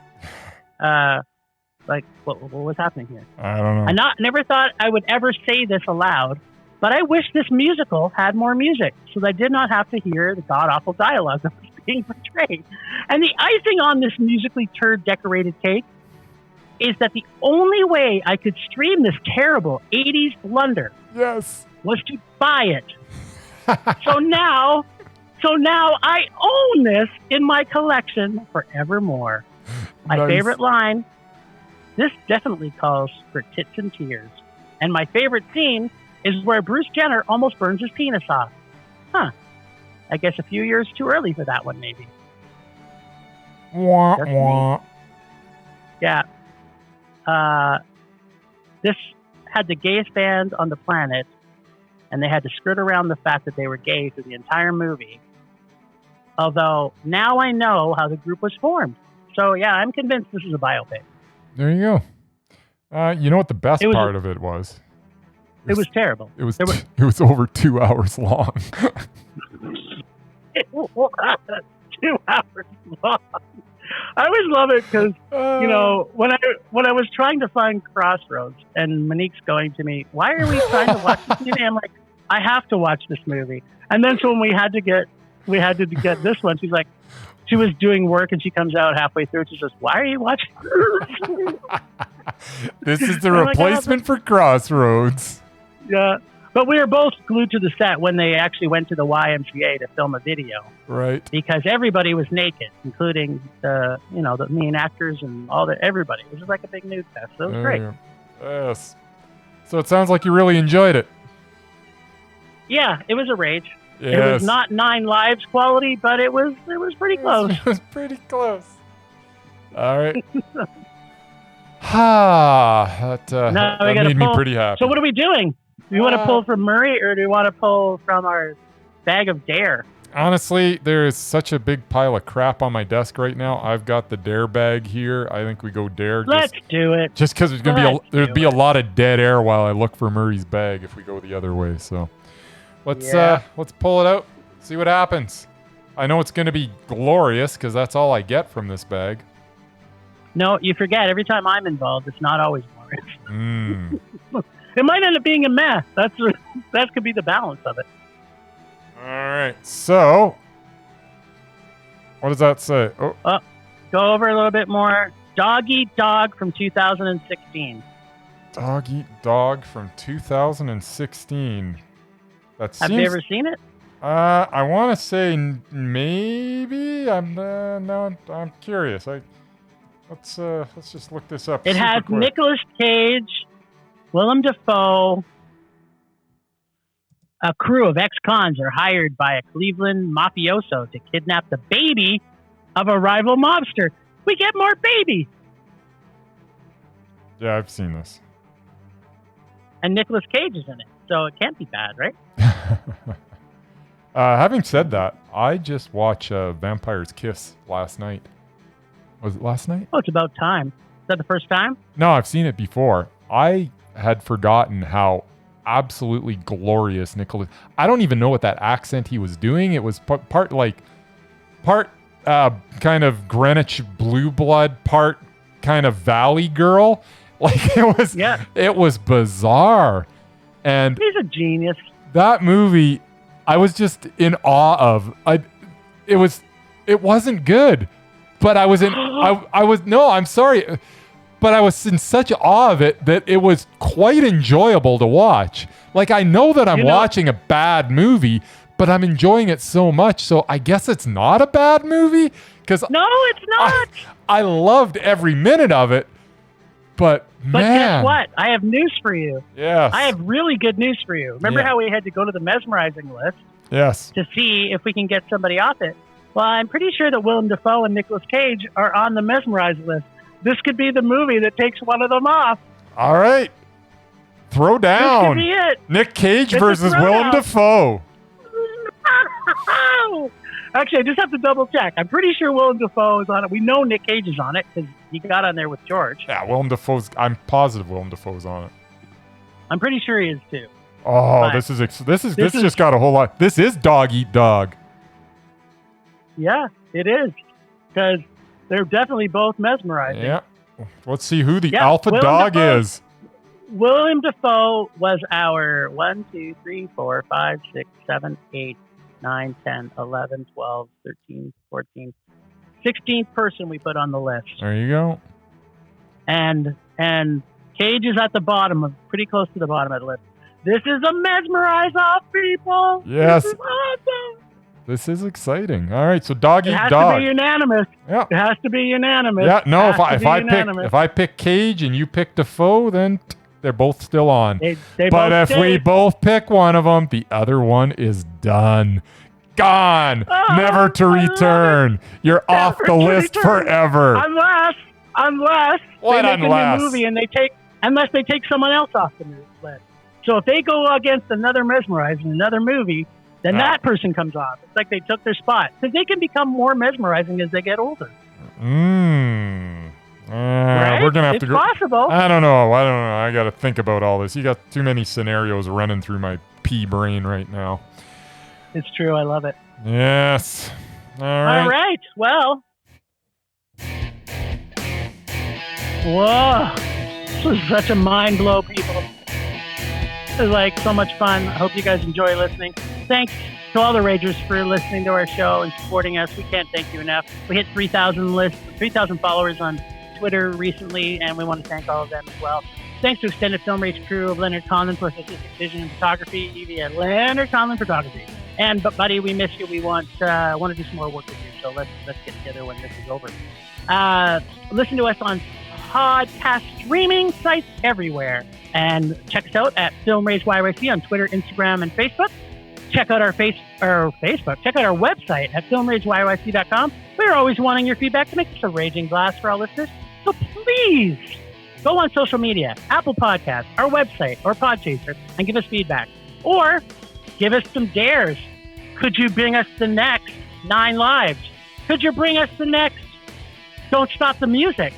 What was happening here? I don't know. Never thought I would ever say this aloud, but I wish this musical had more music so that I did not have to hear the god-awful dialogue that was being portrayed. And the icing on this musically turd-decorated cake is that the only way I could stream this terrible 80s blunder was to buy it. So now I own this in my collection forevermore. My favorite line, this definitely calls for tits and tears. And my favorite scene is where Bruce Jenner almost burns his penis off. I guess a few years too early for that one, maybe. Wah, wah. Yeah. This had the gayest band on the planet, and they had to skirt around the fact that they were gay through the entire movie. Although, now I know how the group was formed. So, yeah, I'm convinced this is a biopic. There you go. You know what the best part of it was? It was terrible. It was over 2 hours long. It was 2 hours long. I always love it because, when I was trying to find Crossroads and Monique's going to me, why are we trying to watch this movie? I'm like, I have to watch this movie. And then so when we had to get this one, she's like, she was doing work and she comes out halfway through. She says, why are you watching this? This is the replacement for Crossroads. Yeah. But we were both glued to the set when they actually went to the YMCA to film a video. Right. Because everybody was naked, including the main actors and everybody. It was just like a big nude fest. So it was great. Yes. So it sounds like you really enjoyed it. Yeah, it was a rage. Yes. It was not 9 Lives quality, but it was pretty close. It was pretty close. All right. That made me pretty happy. So what are we doing? Do you want to pull from Murray or do you want to pull from our bag of Dare? Honestly, there is such a big pile of crap on my desk right now. I've got the Dare bag here. I think we go Dare. Let's do it. Just because there'd be a lot of dead air while I look for Murray's bag if we go the other way. So let's pull it out, see what happens. I know it's going to be glorious because that's all I get from this bag. No, you forget. Every time I'm involved, it's not always glorious. It might end up being a mess. That could be the balance of it. All right. So, what does that say? Oh, go over a little bit more. Dog Eat Dog from 2016. Dog Eat Dog from 2016. Have you ever seen it? I want to say maybe. I'm curious. Let's just look this up. It has Nicolas Cage, Willem Dafoe. A crew of ex-cons are hired by a Cleveland mafioso to kidnap the baby of a rival mobster. We get more baby. Yeah, I've seen this. And Nicolas Cage is in it, so it can't be bad, right? Having said that, I just watched Vampire's Kiss last night. Was it last night? Oh, it's about time. Is that the first time? No, I've seen it before. I had forgotten how absolutely glorious Nicholas. I don't even know what that accent he was doing. It was part kind of Greenwich blue blood, part kind of Valley Girl. Like it was bizarre. And he's a genius. That movie, I was just in awe of. It wasn't good, but I was in. I'm sorry. But I was in such awe of it that it was quite enjoyable to watch. Like, I know that I'm watching a bad movie, but I'm enjoying it so much. So I guess it's not a bad movie. No, it's not. I loved every minute of it. But guess what? I have news for you. Yes. I have really good news for you. Remember how we had to go to the mesmerizing list? Yes. To see if we can get somebody off it. Well, I'm pretty sure that Willem Dafoe and Nicolas Cage are on the mesmerized list. This could be the movie that takes one of them off. All right. Throw This could down. be it. Nick Cage It's a versus Willem throwdown. Dafoe. Actually, I just have to double check. I'm pretty sure Willem Dafoe is on it. We know Nick Cage is on it because he got on there with George. Yeah, Willem Dafoe's. I'm positive Willem Dafoe's on it. I'm pretty sure he is too. Oh, But this is- just got a whole lot. This is dog eat dog. Yeah, it is because they're definitely both mesmerizing. Yeah. Let's see who the Yeah, alpha Willem dog Dafoe. is. William Dafoe was our 1, 2, 3, 4, 5, 6, 7, 8, 9, 10, 11, 12, 13, 14, 16th person we put on the list. There you go. And Cage is at the bottom, pretty close to the bottom of the list. This is a mesmerize off, people. Yes. This is awesome. This is exciting. All right, so dog It eat has dog. to be unanimous. Yeah. It has to be unanimous. Yeah, no, It has to be unanimous. if I pick Cage and you pick Defoe, then they're both still on. They But both if we stayed. both pick one of them, the other one is done. Gone. Oh, Never to I love return. You're off Never the to list return. forever. Unless What they make unless? a new movie and unless they take someone else off the list. So if they go against another mesmerizing in another movie, then Ah. that person comes off. It's like they took their spot because they can become more mesmerizing as they get older. Right? We're going to have it's to go. possible. I don't know. I got to think about all this. You got too many scenarios running through my pea brain right now. It's true. I love it. Yes. All right. All right. Well. Whoa. This was such a mind blow, people. This is like so much fun. I hope you guys enjoy listening. Thanks to all the Ragers for listening to our show and supporting us. We can't thank you enough. We hit 3,000 followers on Twitter recently, and we want to thank all of them as well. Thanks to Extended Film Race crew of Leonard Conlon for artistic vision and photography, Evie at Leonard Conlon Photography. And but buddy, we miss you. We want to do some more work with you. So let's get together when this is over. Listen to us on podcast streaming sites everywhere, and check us out at Film Race YYC on Twitter, Instagram, and Facebook. Check out our Facebook. Check out our website at filmrageyyc.com. We're always wanting your feedback to make this a raging blast for our listeners. So please go on social media, Apple Podcasts, our website, or Podchaser, and give us feedback. Or give us some dares. Could you bring us the next 9 Lives? Could you bring us the next Don't Stop the Music?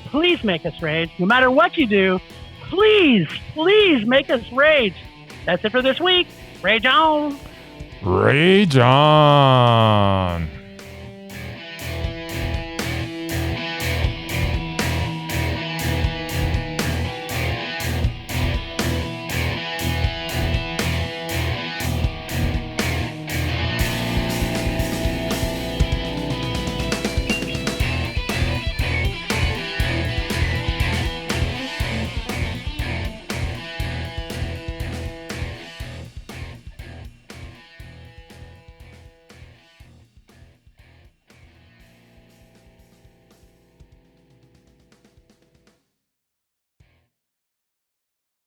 Please make us rage. No matter what you do, please make us rage. That's it for this week. Rage on. Rage on.